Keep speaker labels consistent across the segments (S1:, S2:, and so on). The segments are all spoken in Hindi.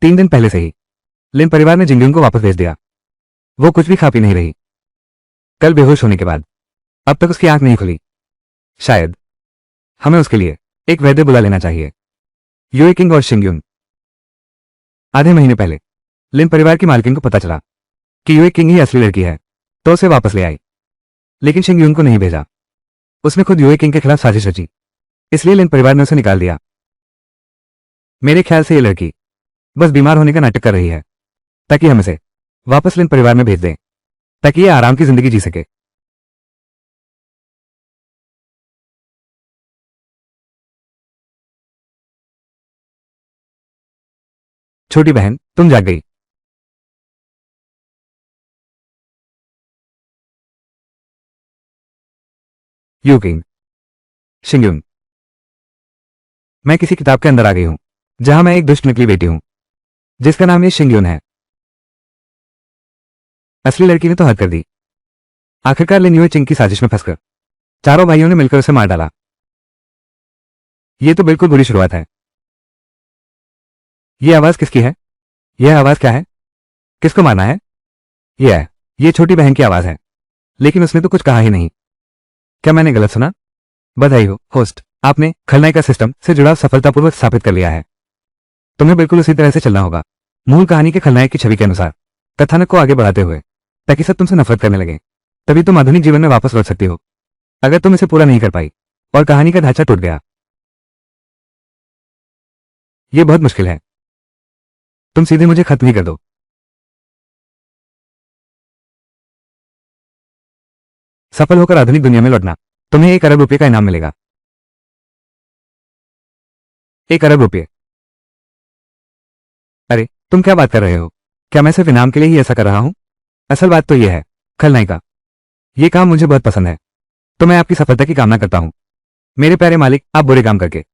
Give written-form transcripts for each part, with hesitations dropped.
S1: 3 दिन पहले से ही लिन परिवार ने जिंगयुन को वापस भेज दिया। वो कुछ भी खा पी नहीं रही। कल बेहोश होने के बाद अब तक उसकी आंख नहीं खुली। शायद हमें उसके लिए एक वैद्य बुला लेना चाहिए। यूए किंग और शिंगयुन। आधे महीने पहले लिन परिवार की मालकिन को पता चला कि यूए किंग ही असली लड़की है, तो उसे वापस ले आई। लेकिन शिंगयुन को नहीं भेजा। उसने खुद यूए किंग के खिलाफ साजिश रची, इसलिए लिन परिवार ने उसे निकाल दिया। मेरे ख्याल से ये लड़की बस बीमार होने का नाटक कर रही है ताकि हम इसे वापस लिन परिवार में भेज दें, ताकि ये आराम की जिंदगी जी सके। छोटी बहन, तुम जाग गई। You king. शिंगयुन। मैं किसी किताब के अंदर आ गई हूं जहां मैं एक दुष्ट नकली बेटी हूं जिसका नाम ये शिंगयुन है। असली लड़की ने तो हद कर दी। आखिरकार लिन यूए चिंग की साजिश में फंसकर चारों भाइयों ने मिलकर उसे मार डाला। ये तो बिल्कुल बुरी शुरुआत है। ये आवाज किसकी है? यह आवाज क्या है? किसको मारना है? ये छोटी बहन की आवाज है, लेकिन उसने तो कुछ कहा ही नहीं। क्या मैंने गलत सुना? बधाई हो होस्ट, आपने खलनायिका सिस्टम से जुड़ाव सफलतापूर्वक स्थापित कर लिया है। तुम्हें बिल्कुल उसी तरह से चलना होगा, मूल कहानी के खलनायक की छवि के अनुसार, कथानक को आगे बढ़ाते हुए, ताकि सब तुमसे नफरत करने लगे। तभी तुम आधुनिक जीवन में वापस लौट सकती हो। अगर तुम इसे पूरा नहीं कर पाई और कहानी का ढांचा टूट गया, यह बहुत मुश्किल है। तुम सीधे मुझे खत्म ही कर दो। सफल होकर आधुनिक दुनिया में लौटना, तुम्हें 1 अरब रुपये का इनाम मिलेगा। 1 अरब रुपये? अरे तुम क्या बात कर रहे हो? क्या मैं सिर्फ इनाम के लिए ही ऐसा कर रहा हूं? असल बात तो यह है खलनायिका, यह काम मुझे बहुत पसंद है, तो मैं आपकी सफलता की कामना करता हूं मेरे प्यारे मालिक। आप बुरे काम करके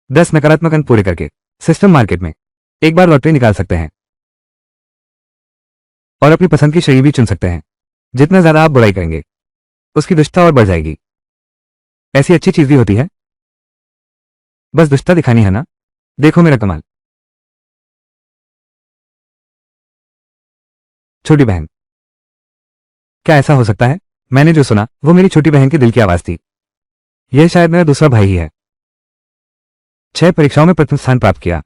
S1: 10 नकारात्मक अंक पूरे करके सिस्टम मार्केट में एक बार लॉटरी निकाल सकते हैं और अपनी पसंद की श्रेणी भी चुन सकते हैं। जितना ज्यादा आप बुराई करेंगे उसकी दुष्टता और बढ़ जाएगी। ऐसी अच्छी चीज भी होती है, बस दुष्टता दिखानी है ना। देखो मेरा कमाल। छोटी बहन। क्या ऐसा हो सकता है? मैंने जो सुना वो मेरी छोटी बहन के दिल की आवाज थी। यह शायद मेरा दूसरा भाई ही है। 6 परीक्षाओं में प्रथम स्थान प्राप्त किया,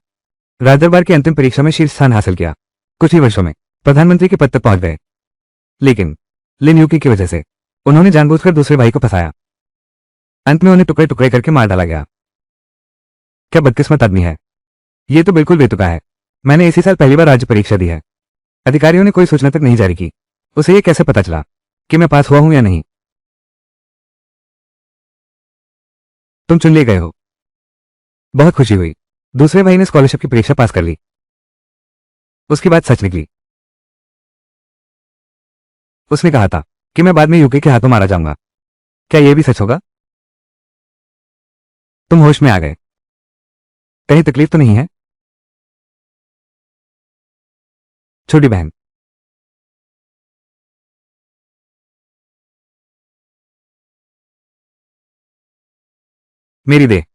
S1: राजदरबार की अंतिम परीक्षा में शीर्ष स्थान हासिल किया, कुछ ही वर्षों में प्रधानमंत्री के पद तक पहुंच गए। लेकिन लिन यूकी की वजह से उन्होंने जानबूझकर दूसरे भाई को फंसाया। अंत में उन्हें टुकड़े टुकड़े करके मार डाला गया। क्या बदकिस्मत आदमी है। ये तो बिल्कुल बेतुका है। मैंने इसी साल पहली बार राज्य परीक्षा दी है। अधिकारियों ने कोई सूचना तक नहीं जारी की। उसे ये कैसे पता चला कि मैं पास हुआ हूं या नहीं? तुम चुन लिए गए हो। बहुत खुशी हुई। दूसरे भाई ने स्कॉलरशिप की परीक्षा पास कर ली। उसकी बात सच निकली। उसने कहा था कि मैं बाद में यूके के हाथों मारा जाऊंगा। क्या यह भी सच होगा? तुम होश में आ गए। कहीं तकलीफ तो नहीं है? छोटी बहन। मेरी देह।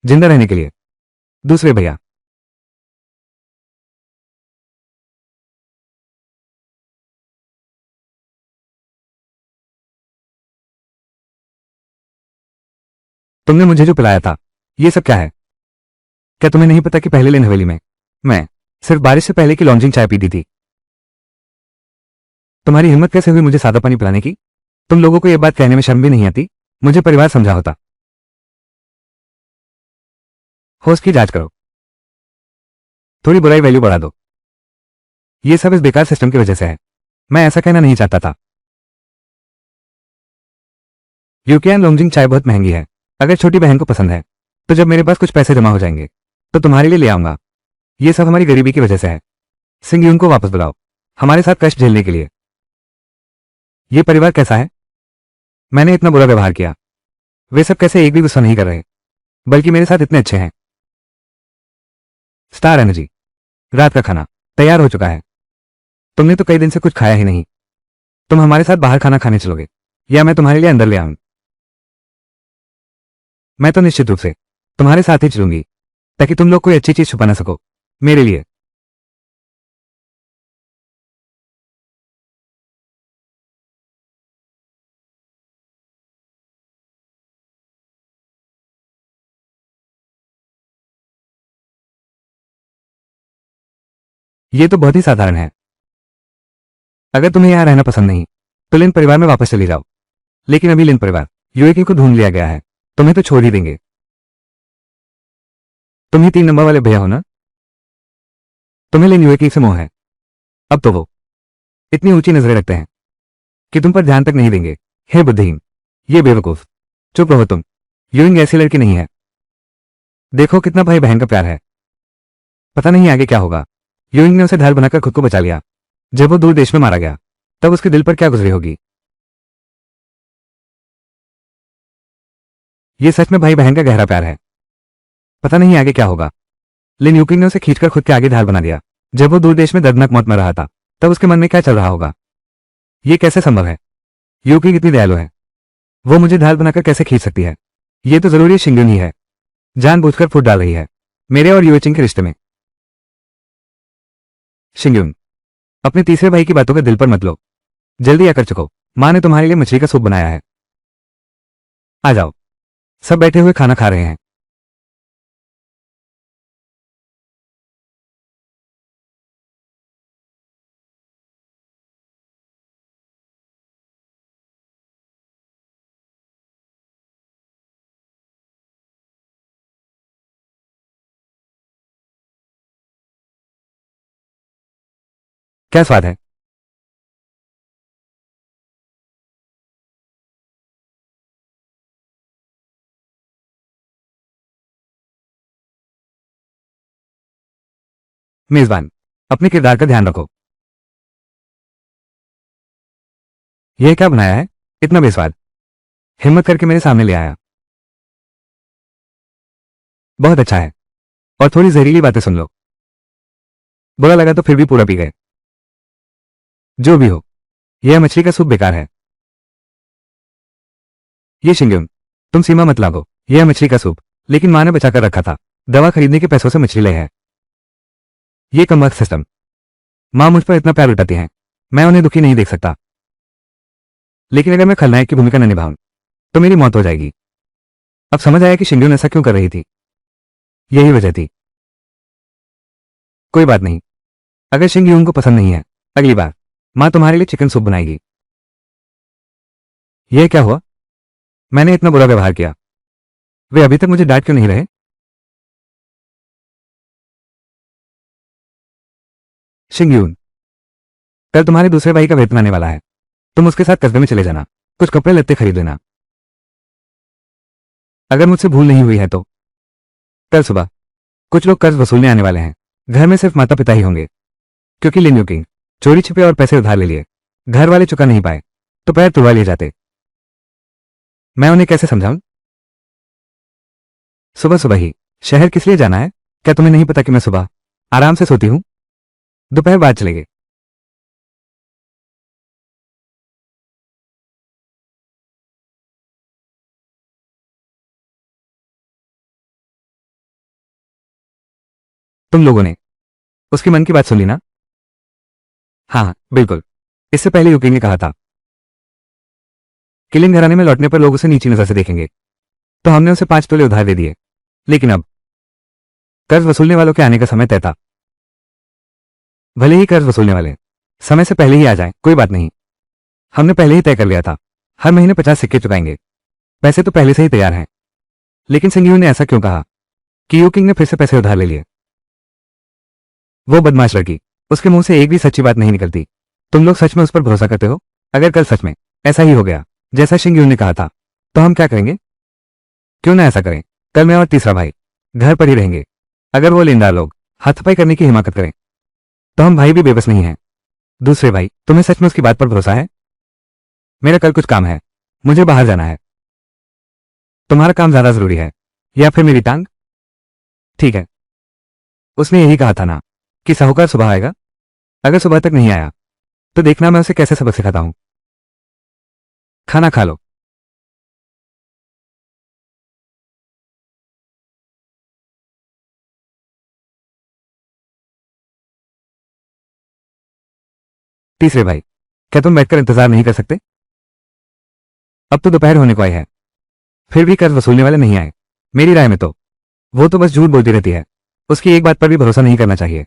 S1: जिंदा रहने के लिए दूसरे भैया। तुमने मुझे जो पिलाया था, ये सब क्या है? क्या तुम्हें नहीं पता कि पहले लेन हवेली में मैं सिर्फ बारिश से पहले की लॉन्जिंग चाय पीती थी? तुम्हारी हिम्मत कैसे हुई मुझे सादा पानी पिलाने की? तुम लोगों को यह बात कहने में शर्म भी नहीं आती? मुझे परिवार समझा होता। होश की जांच करो। थोड़ी बुराई वैल्यू बढ़ा दो। ये सब इस बेकार सिस्टम की वजह से है। मैं ऐसा कहना नहीं चाहता था। यूकेन लॉन्जिंग चाय बहुत महंगी है। अगर छोटी बहन को पसंद है तो जब मेरे पास कुछ पैसे जमा हो जाएंगे तो तुम्हारे लिए ले आऊंगा। ये सब हमारी गरीबी की वजह से है। सिंगयून को वापस बुलाओ हमारे साथ कष्ट झेलने के लिए। ये परिवार कैसा है? मैंने इतना बुरा व्यवहार किया, वे सब कैसे एक भी गुस्सा नहीं कर रहे, बल्कि मेरे साथ इतने अच्छे हैं। Star energy. रात का खाना तैयार हो चुका है। तुमने तो कई दिन से कुछ खाया ही नहीं। तुम हमारे साथ बाहर खाना खाने चलोगे या मैं तुम्हारे लिए अंदर ले आऊं? मैं तो निश्चित रूप से तुम्हारे साथ ही चलूंगी, ताकि तुम लोग कोई अच्छी चीज छुपा ना सको मेरे लिए। ये तो बहुत ही साधारण है। अगर तुम्हें यहां रहना पसंद नहीं तो लिन परिवार में वापस चली जाओ। लेकिन अभी लिन परिवार यूएकी को ढूंढ लिया गया है, तुम्हें तो छोड़ ही देंगे। तुम ही 3 नंबर वाले भैया हो ना? तुम्हें लिन यूएकी से मोह है। अब तो वो इतनी ऊंची नजरें रखते हैं कि तुम पर ध्यान तक नहीं देंगे। हे बुद्धिहीन, ये बेवकूफ, चुप रहो तुम। यूइंग ऐसी लड़की नहीं है। देखो कितना भाई बहन का प्यार है। पता नहीं आगे क्या होगा। यूइंग ने उसे ढाल बनाकर खुद को बचा लिया। जब वो दूर देश में मारा गया तब उसके दिल पर क्या गुजरी होगी। ये सच में भाई बहन का गहरा प्यार है। पता नहीं आगे क्या होगा। लिन यूकिंग ने उसे खींचकर खुद के आगे ढाल बना दिया। जब वो दूर देश में दर्दनाक मौत मर रहा था तब उसके मन में क्या चल रहा होगा। ये कैसे संभव है? यूकिंग इतनी दयालु है, वो मुझे ढाल बनाकर कैसे खींच सकती है? ये तो जरूरी शिंगुन ही है, जानबूझकर फूट डाल रही है मेरे और यूएचिंग के रिश्ते में। शिंगुन, अपने तीसरे भाई की बातों का दिल पर मत लो। जल्दी आकर चुको, माँ ने तुम्हारे लिए मछली का सूप बनाया है। आ जाओ। सब बैठे हुए खाना खा रहे हैं। क्या स्वाद है? मेजबान, अपने किरदार का ध्यान रखो। यह क्या बनाया है? इतना बेस्वाद। हिम्मत करके मेरे सामने ले आया। बहुत अच्छा है। और थोड़ी जहरीली बातें सुन लो। बुरा लगा तो फिर भी पूरा पी गए। जो भी हो, यह मछली का सूप बेकार है। ये शिंगुन, तुम सीमा मत लागो। यह मछली का सूप लेकिन माँ ने बचाकर रखा था। दवा खरीदने के पैसों से मछली ले है। ये कमबख्त सिस्टम। माँ मुझ पर इतना प्यार लुटाती हैं, मैं उन्हें दुखी नहीं देख सकता। लेकिन अगर मैं खलनायक की भूमिका न निभाऊं तो मेरी मौत हो जाएगी। अब समझ आया कि शिंगुन ऐसा क्यों कर रही थी। यही वजह थी। कोई बात नहीं, अगर शिंगयून को पसंद नहीं है, अगली बार माँ तुम्हारे लिए चिकन सूप बनाएगी। यह क्या हुआ? मैंने इतना बुरा व्यवहार किया, वे अभी तक मुझे डांट क्यों नहीं रहे? शिंगयून, कल तुम्हारे दूसरे भाई का वेतन आने वाला है। तुम उसके साथ कस्बे में चले जाना, कुछ कपड़े लत्ते खरीद लेना। अगर मुझसे भूल नहीं हुई है तो कल सुबह कुछ लोग कर्ज वसूलने आने वाले हैं। घर में सिर्फ माता पिता ही होंगे, क्योंकि लिन यूकिंग चोरी छिपे और पैसे उधार ले लिए। घर वाले चुका नहीं पाए तो पैर तुड़वा लिए जाते। मैं उन्हें कैसे समझाऊं? सुबह सुबह ही शहर किस लिए जाना है? क्या तुम्हें नहीं पता कि मैं सुबह आराम से सोती हूं? दोपहर बाद चलेंगे। तुम लोगों ने उसके मन की बात सुन ली ना? हाँ हाँ, बिल्कुल। इससे पहले यूकिंग ने कहा था कि लिन घराने में लौटने पर लोग उसे नीची नजर से देखेंगे, तो हमने उसे 5 तोले उधार दे दिए। लेकिन अब कर्ज वसूलने वालों के आने का समय तय था। भले ही कर्ज वसूलने वाले समय से पहले ही आ जाएं, कोई बात नहीं। हमने पहले ही तय कर लिया था, हर महीने 50 सिक्के चुकाएंगे। पैसे तो पहले से ही तैयार हैं। लेकिन संगीव ने ऐसा क्यों कहा कि यूकिंग ने फिर से पैसे उधार ले लिए? वो बदमाश लड़की, उसके मुंह से एक भी सच्ची बात नहीं निकलती। तुम लोग सच में उस पर भरोसा करते हो? अगर कल सच में ऐसा ही हो गया जैसा शिंगयून ने कहा था, तो हम क्या करेंगे? क्यों ना ऐसा करें, कल मैं और तीसरा भाई घर पर ही रहेंगे। अगर वो लेनदार लोग हाथापाई करने की हिमाकत करें तो हम भाई भी बेबस नहीं हैं। दूसरे भाई, तुम्हें सच में उसकी बात पर भरोसा है? मेरा कल कुछ काम है, मुझे बाहर जाना है। तुम्हारा काम ज्यादा जरूरी है या फिर मेरी टांग? ठीक है, उसने यही कहा था ना कि साहूकार सुबह आएगा। अगर सुबह तक नहीं आया तो देखना मैं उसे कैसे सबक सिखाता हूं। खाना खा लो। तीसरे भाई, क्या तुम बैठकर इंतजार नहीं कर सकते? अब तो दोपहर होने को आई है, फिर भी कर्ज वसूलने वाले नहीं आए। मेरी राय में तो वो तो बस झूठ बोलती रहती है, उसकी एक बात पर भी भरोसा नहीं करना चाहिए।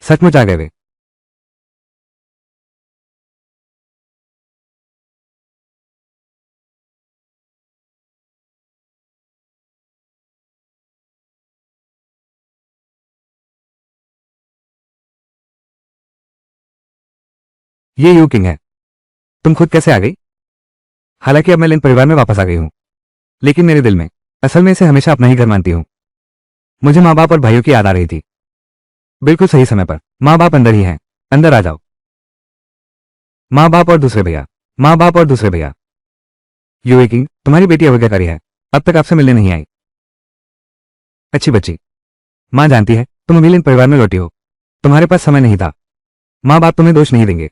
S1: सचमुच आ गए वे। ये यू किंग है। तुम खुद कैसे आ गई? हालांकि अब मैं लिन परिवार में वापस आ गई हूं, लेकिन मेरे दिल में असल में इसे हमेशा अपना ही घर मानती हूं। मुझे माँ बाप और भाइयों की याद आ रही थी। बिल्कुल सही समय पर। माँ बाप अंदर ही हैं, अंदर आ जाओ। माँ बाप और दूसरे भैया, माँ बाप और दूसरे भैया। यूए किंग, तुम्हारी बेटी अवज्ञाकारी है, अब तक आपसे मिलने नहीं आई। अच्छी बच्ची। माँ जानती है तुम अभी लिन परिवार में लौटी हो, तुम्हारे पास समय नहीं था। माँ बाप तुम्हें दोष नहीं देंगे।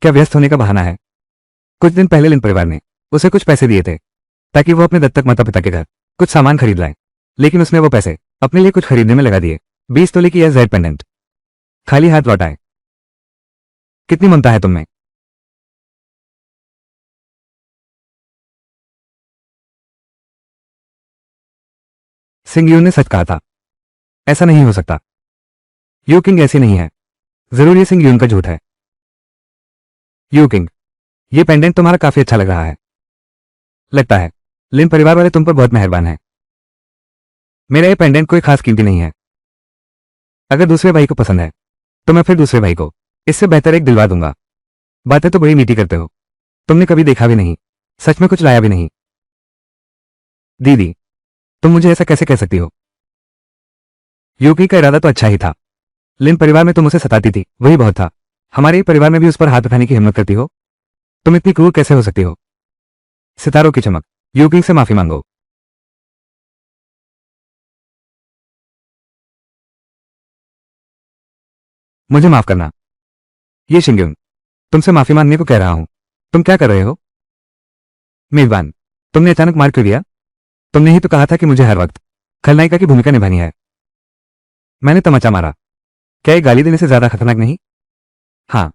S1: क्या व्यस्त होने का बहाना है? कुछ दिन पहले लिन परिवार ने उसे कुछ पैसे दिए थे ताकि वो अपने दत्तक माता पिता के घर कुछ सामान खरीद लाए, लेकिन उसने वो पैसे अपने लिए कुछ खरीदने में लगा दिए। 20 तोले की यह जेड पेंडेंट खाली हाथ लौटाए। कितनी ममता है तुम में। सिंह यू ने सच कहा था, ऐसा नहीं हो सकता। यू किंग ऐसी नहीं है, जरूर ये सिंह यून का झूठ है। यू किंग, ये पेंडेंट तुम्हारा काफी अच्छा लग रहा है। लगता है लिन परिवार वाले तुम पर बहुत मेहरबान हैं। मेरा ये पेंडेंट कोई खास कीमती नहीं है। अगर दूसरे भाई को पसंद है तो मैं फिर दूसरे भाई को इससे बेहतर एक दिलवा दूंगा। बातें तो बड़ी मीठी करते हो, तुमने कभी देखा भी नहीं, सच में कुछ लाया भी नहीं। दीदी, तुम मुझे ऐसा कैसे कह सकती हो? यूकी का इरादा तो अच्छा ही था। लिन परिवार में तुम उसे सताती थी, वही बहुत था। हमारे परिवार में भी उस पर हाथ उठाने की हिम्मत करती हो? तुम इतनी क्रूर कैसे हो सकती हो? सितारों की चमक, यूकिंग से माफी मांगो। मुझे माफ करना। ये शिंग्युन, तुमसे माफी मांगने को कह रहा हूं। तुम क्या कर रहे हो? मेजबान, तुमने अचानक मार क्यों दिया? तुमने ही तो कहा था कि मुझे हर वक्त खलनायिका की भूमिका निभानी है। मैंने तमाचा मारा। क्या ये गाली देने से ज्यादा खतरनाक नहीं? हाँ,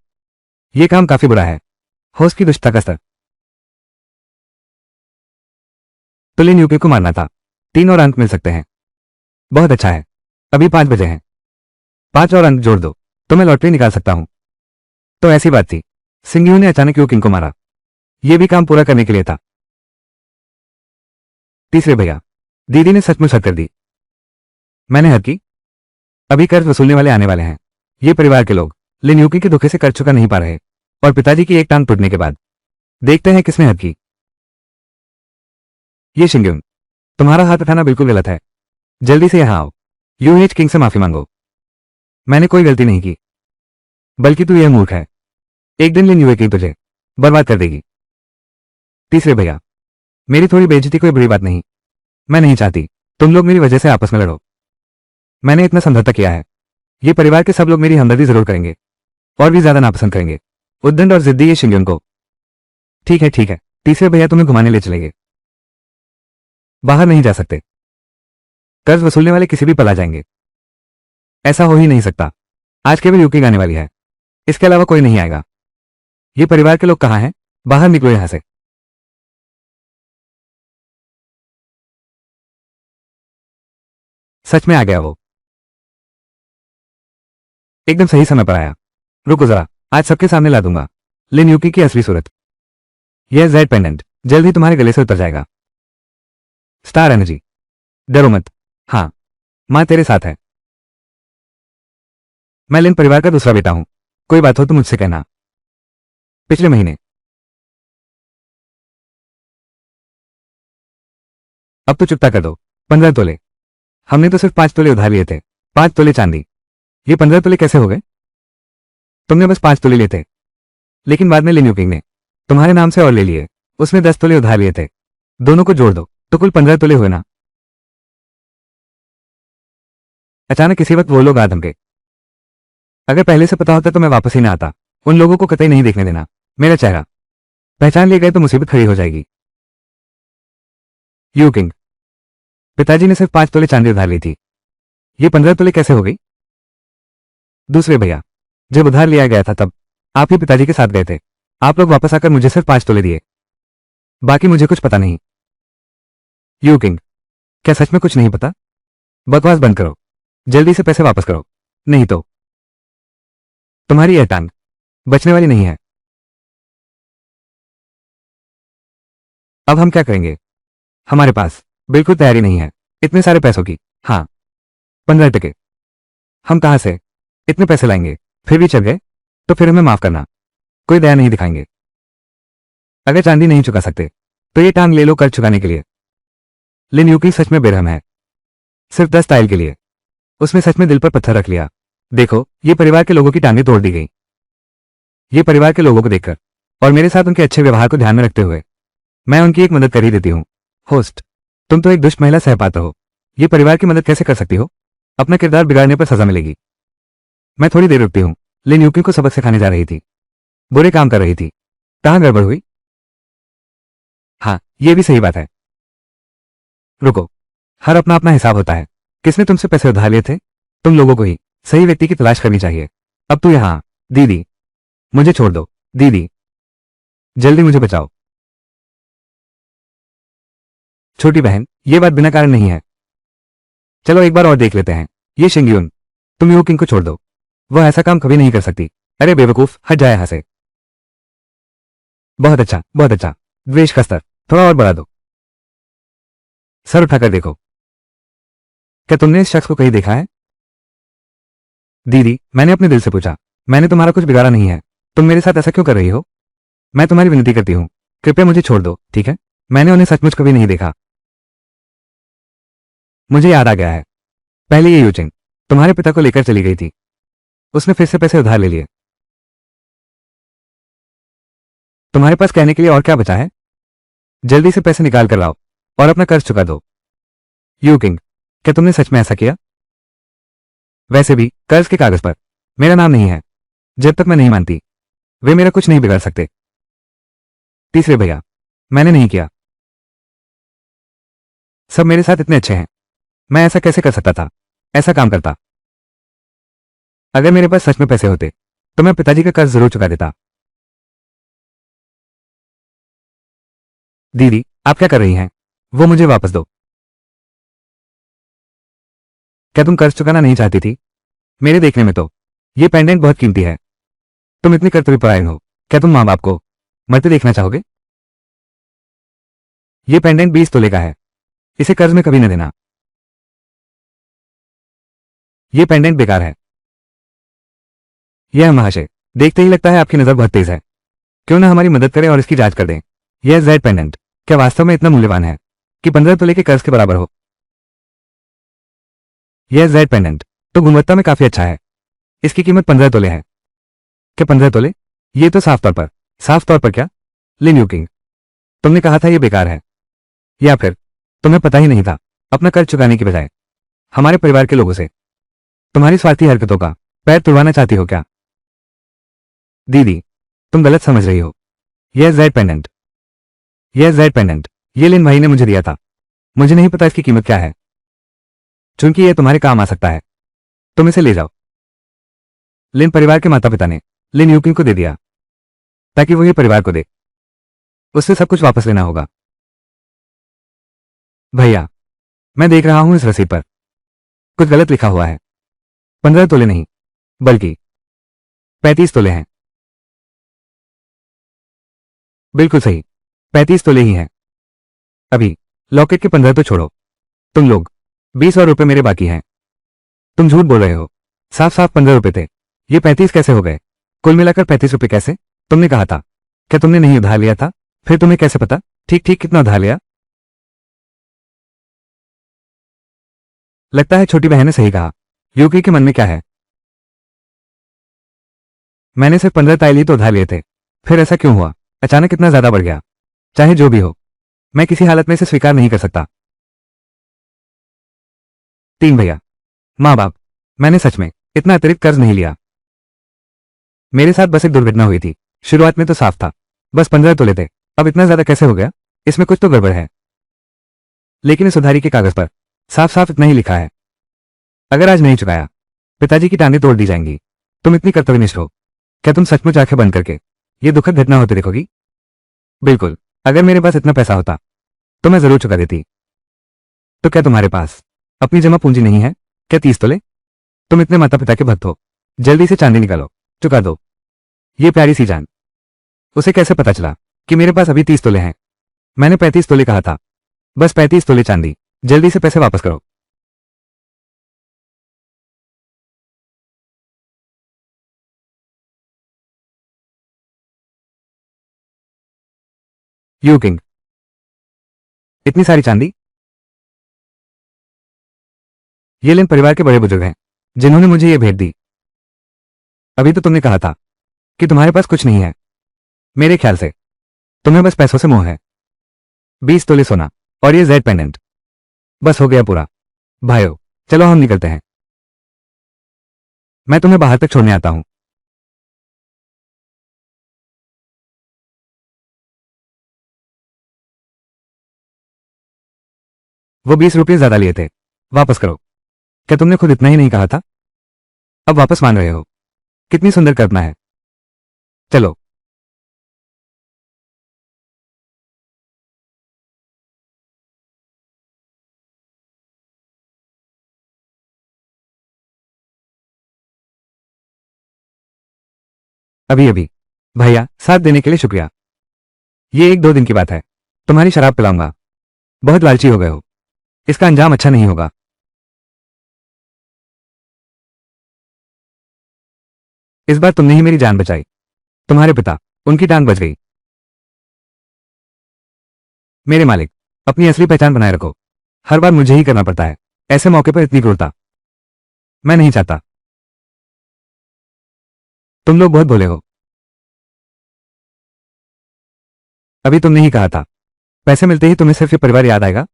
S1: ये काम काफी बुरा है। होस्ट की दुष्टता का स्तर। तो लिन यूके को मारना था। 3 और अंक मिल सकते हैं। बहुत अच्छा है। अभी 5 बजे हैं। 5 और अंक जोड़ दो तो मैं लॉटरी निकाल सकता हूं। तो ऐसी बात थी, सिंघयू ने अचानक यू किंग को मारा। यह भी काम पूरा करने के लिए था। तीसरे भैया, दीदी ने सचमुच हद कर दी। मैंने हद की? अभी कर्ज वसूलने वाले आने वाले हैं। ये परिवार के लोग लिन यूकी के धोखे से कर्ज चुका नहीं पा रहे, और पिताजी की एक टांग टूटने के बाद देखते हैं किसने हद की। ये शिंग्युन, तुम्हारा हाथ उठाना बिल्कुल गलत है। जल्दी से यहां आओ। यूएच किंग से माफी मांगो। मैंने कोई गलती नहीं की, बल्कि तू यह मूर्ख है। एक दिन लिन यूए किंग तुझे बर्बाद कर देगी। तीसरे भैया, मेरी थोड़ी बेइज्जती कोई बुरी बात नहीं। मैं नहीं चाहती तुम लोग मेरी वजह से आपस में लड़ो। मैंने इतना समझौता किया है, ये परिवार के सब लोग मेरी हमदर्दी जरूर करेंगे, और भी ज्यादा नापसंद करेंगे। उद्दंड और जिद्दी ये शिंग्युन को। ठीक है ठीक है, तीसरे भैया तुम्हें घुमाने ले चलेंगे। बाहर नहीं जा सकते। कर्ज वसूलने वाले किसी भी पल आ जाएंगे। ऐसा हो ही नहीं सकता। आज केवल यूकी गाने वाली है, इसके अलावा कोई नहीं आएगा। ये परिवार के लोग कहाँ हैं? बाहर निकलो यहां से। सच में आ गया वो। एकदम सही समय पर आया। रुको जरा, आज सबके सामने ला दूंगा लिन यूकी की असली सूरत। यह जेड पेंडेंट जल्द ही तुम्हारे गले से उतर जाएगा। स्टार एनर्जी, डरो मत। हाँ, मां तेरे साथ है। मैं लिन परिवार का दूसरा बेटा हूं। कोई बात हो तो मुझसे कहना। पिछले महीने। अब तो चुकता कर दो। 15 तोले। हमने तो सिर्फ 5 तोले उधार लिए थे। 5 तोले चांदी। ये 15 तोले कैसे हो गए? तुमने बस 5 तोले लिए थे, लेकिन बाद में लिन यूकिंग ने तुम्हारे नाम से और ले लिए। उसने 10 तोले उधार लिए थे। दोनों को जोड़ दो तो कुल 15 तोले हुए ना। अचानक किसी वक्त वो लोग आ धमके। अगर पहले से पता होता तो मैं वापस ही ना आता। उन लोगों को कतई नहीं देखने देना। मेरा चेहरा पहचान लिए गए तो मुसीबत खड़ी हो जाएगी। यू किंग, पिताजी ने सिर्फ 5 तोले चांदी उधार ली थी। ये 15 तोले कैसे हो गई? दूसरे भैया, जब उधार लिया गया था तब आप ही पिताजी के साथ गए थे। आप लोग वापस आकर मुझे सिर्फ 5 तोले दिए, बाकी मुझे कुछ पता नहीं। यू किंग, क्या सच में कुछ नहीं पता? बकवास बंद करो, जल्दी से पैसे वापस करो, नहीं तो तुम्हारी यह टांग बचने वाली नहीं है। अब हम क्या करेंगे? हमारे पास बिल्कुल तैयारी नहीं है इतने सारे पैसों की। हाँ, 15 टके। हम कहां से इतने पैसे लाएंगे? फिर भी चल गए तो फिर हमें माफ करना, कोई दया नहीं दिखाएंगे। अगर चांदी नहीं चुका सकते तो ये टांग ले लो कर्ज चुकाने के लिए। लिन यूकी सच में बेरहम है, सिर्फ 10 टाइल के लिए उसने सच में दिल पर पत्थर रख लिया। देखो, ये परिवार के लोगों की टांगें तोड़ दी गई। ये परिवार के लोगों को देखकर और मेरे साथ उनके अच्छे व्यवहार को ध्यान में रखते हुए मैं उनकी एक मदद कर ही देती हूँ। होस्ट, तुम तो एक दुष्ट महिला सहपात्र हो, ये परिवार की मदद कैसे कर सकती हो? अपना किरदार बिगाड़ने पर सजा मिलेगी। मैं थोड़ी देर रुकती हूँ। लिन यूकी को सबक सिखाने जा रही थी, बुरे काम कर रही थी। कहाँ गड़बड़ हुई? हाँ, ये भी सही बात है। रुको, हर अपना अपना हिसाब होता है। किसने तुमसे पैसे उधार लिए थे? तुम लोगों को ही सही व्यक्ति की तलाश करनी चाहिए। अब तू यहाँ। दीदी, मुझे छोड़ दो। दीदी, जल्दी मुझे बचाओ। छोटी बहन, ये बात बिना कारण नहीं है। चलो एक बार और देख लेते हैं। ये शिंग्यून, तुम यू किंग को छोड़ दो, वह ऐसा काम कभी नहीं कर सकती। अरे बेवकूफ, हट जाए यहां से। बहुत अच्छा, बहुत अच्छा। द्वेष का स्तर थोड़ा और बढ़ा दो। सर उठाकर देखो, क्या तुमने इस शख्स को कहीं देखा है? दीदी, मैंने अपने दिल से पूछा, मैंने तुम्हारा कुछ बिगाड़ा नहीं है। तुम मेरे साथ ऐसा क्यों कर रही हो? मैं तुम्हारी विनती करती हूँ, कृपया मुझे छोड़ दो, ठीक है? मैंने उन्हें सचमुच कभी नहीं देखा। मुझे याद आ गया है, पहले ये यूचिंग तुम्हारे पिता को लेकर चली गई थी। उसने फिर से पैसे उधार ले लिए। तुम्हारे पास कहने के लिए और क्या बचा है? जल्दी से पैसे निकाल कर लाओ और अपना कर्ज चुका दो। यू किंग, क्या तुमने सच में ऐसा किया? वैसे भी कर्ज के कागज पर मेरा नाम नहीं है। जब तक मैं नहीं मानती, वे मेरा कुछ नहीं बिगाड़ सकते। तीसरे भैया, मैंने नहीं किया। सब मेरे साथ इतने अच्छे हैं, मैं ऐसा कैसे कर सकता था? ऐसा काम करता। अगर मेरे पास सच में पैसे होते तो मैं पिताजी का कर्ज जरूर चुका देता। दीदी, आप क्या कर रही हैं? वो मुझे वापस दो। क्या तुम कर्ज चुकाना नहीं चाहती थी? मेरे देखने में तो ये पेंडेंट बहुत कीमती है। तुम इतनी कर्तव्यपरायण हो, क्या तुम माँ बाप को मरते देखना चाहोगे? ये पेंडेंट 20 तोले का है, इसे कर्ज में कभी न देना। ये पेंडेंट बेकार है। यह महाशय, देखते ही लगता है आपकी नजर बहुत तेज है। क्यों ना हमारी मदद करें और इसकी जांच कर दें। यह जेड पेंडेंट क्या वास्तव में इतना मूल्यवान है कि 15 तोले के कर्ज के बराबर हो? यह जेड पेंडेंट तो गुणवत्ता में काफी अच्छा है। इसकी कीमत 15 तोले है। क्या 15 तोले? ये तो साफ तौर पर क्या? लिन यू किंग, तुमने कहा था ये बेकार है, या फिर तुम्हें पता ही नहीं था? अपना कर्ज चुकाने की बजाय हमारे परिवार के लोगों से तुम्हारी स्वार्थी हरकतों का पैर तुड़वाना चाहती हो क्या? दीदी, तुम गलत समझ रही हो। यह जेड पेंडेंट ये लिन भाई ने मुझे दिया था। मुझे नहीं पता इसकी कीमत क्या है, चूंकि यह तुम्हारे काम आ सकता है। तुम इसे ले जाओ। लिन परिवार के माता पिता ने लिन यूकिंग को दे दिया ताकि वो ये परिवार को दे। उससे सब कुछ वापस लेना होगा। भैया, मैं देख रहा हूं इस रसीद पर कुछ गलत लिखा हुआ है। 15 तोले नहीं, बल्कि 35 तोले हैं। बिल्कुल सही, 35 तोले ही हैं। अभी लॉकेट के 15 तो छोड़ो, तुम लोग 20 और रुपए मेरे बाकी हैं। तुम झूठ बोल रहे हो, साफ साफ 15 रुपए थे। ये 35 कैसे हो गए? कुल मिलाकर 35 रुपए कैसे? तुमने कहा था, क्या तुमने नहीं उधार लिया था? फिर तुम्हें कैसे पता ठीक ठीक कितना उधार लिया? लगता है छोटी बहन ने सही कहा। यूकी के मन में क्या है? मैंने सिर्फ 15 टाइल ही तो उधार लिए थे, फिर ऐसा क्यों हुआ? अचानक इतना ज्यादा बढ़ गया। चाहे जो भी हो, मैं किसी हालत में इसे स्वीकार नहीं कर सकता। 3 भैया, माँ बाप, मैंने सच में इतना अतिरिक्त कर्ज नहीं लिया। मेरे साथ बस एक दुर्घटना हुई थी। शुरुआत में तो साफ था, बस 15 तोले थे। अब इतना ज्यादा कैसे हो गया? इसमें कुछ तो गड़बड़ है। लेकिन इस उधारी के कागज पर साफ साफ इतना ही लिखा है, अगर आज नहीं चुकाया पिताजी की टांगें तोड़ दी जाएंगी। तुम इतनी कर्तव्यनिष्ठ हो, क्या तुम सचमुच आंखें बंद करके ये दुखद घटना होती देखोगी? बिल्कुल, अगर मेरे पास इतना पैसा होता तो मैं जरूर चुका देती। तो क्या तुम्हारे पास अपनी जमा पूंजी नहीं है? क्या 30 तोले? तुम इतने माता पिता के भक्त हो, जल्दी से चांदी निकालो, चुका दो। ये प्यारी सी जान, उसे कैसे पता चला कि मेरे पास अभी 30 तोले हैं? मैंने 35 तोले कहा था। बस 35 तोले चांदी, जल्दी से पैसे वापस करो। यू किंग, इतनी सारी चांदी? ये लिन परिवार के बड़े बुजुर्ग हैं जिन्होंने मुझे ये भेंट दी। अभी तो तुमने कहा था कि तुम्हारे पास कुछ नहीं है। मेरे ख्याल से तुम्हें बस पैसों से मोह है। 20 तोले सोना और ये जेड पेंडेंट, बस हो गया पूरा। भाइयों, चलो हम निकलते हैं। मैं तुम्हें बाहर तक छोड़ने आता हूं। वो 20 रुपये ज्यादा लिए थे, वापस करो। क्या तुमने खुद इतना ही नहीं कहा था? अब वापस मान रहे हो? कितनी सुंदर कल्पना है। चलो। अभी अभी। भैया, साथ देने के लिए शुक्रिया। ये 1-2 दिन की बात है। तुम्हारी शराब पिलाऊंगा। बहुत लालची हो गए हो, इसका अंजाम अच्छा नहीं होगा। इस बार तुमने ही मेरी जान बचाई। तुम्हारे पिता, उनकी टांग बच गई। मेरे मालिक, अपनी असली पहचान बनाए रखो। हर बार मुझे ही करना पड़ता है, ऐसे मौके पर इतनी क्रूरता मैं नहीं चाहता। तुम लोग बहुत भोले हो। अभी तुमने ही कहा था पैसे मिलते ही तुम्हें सिर्फ ये परिवार याद आएगा।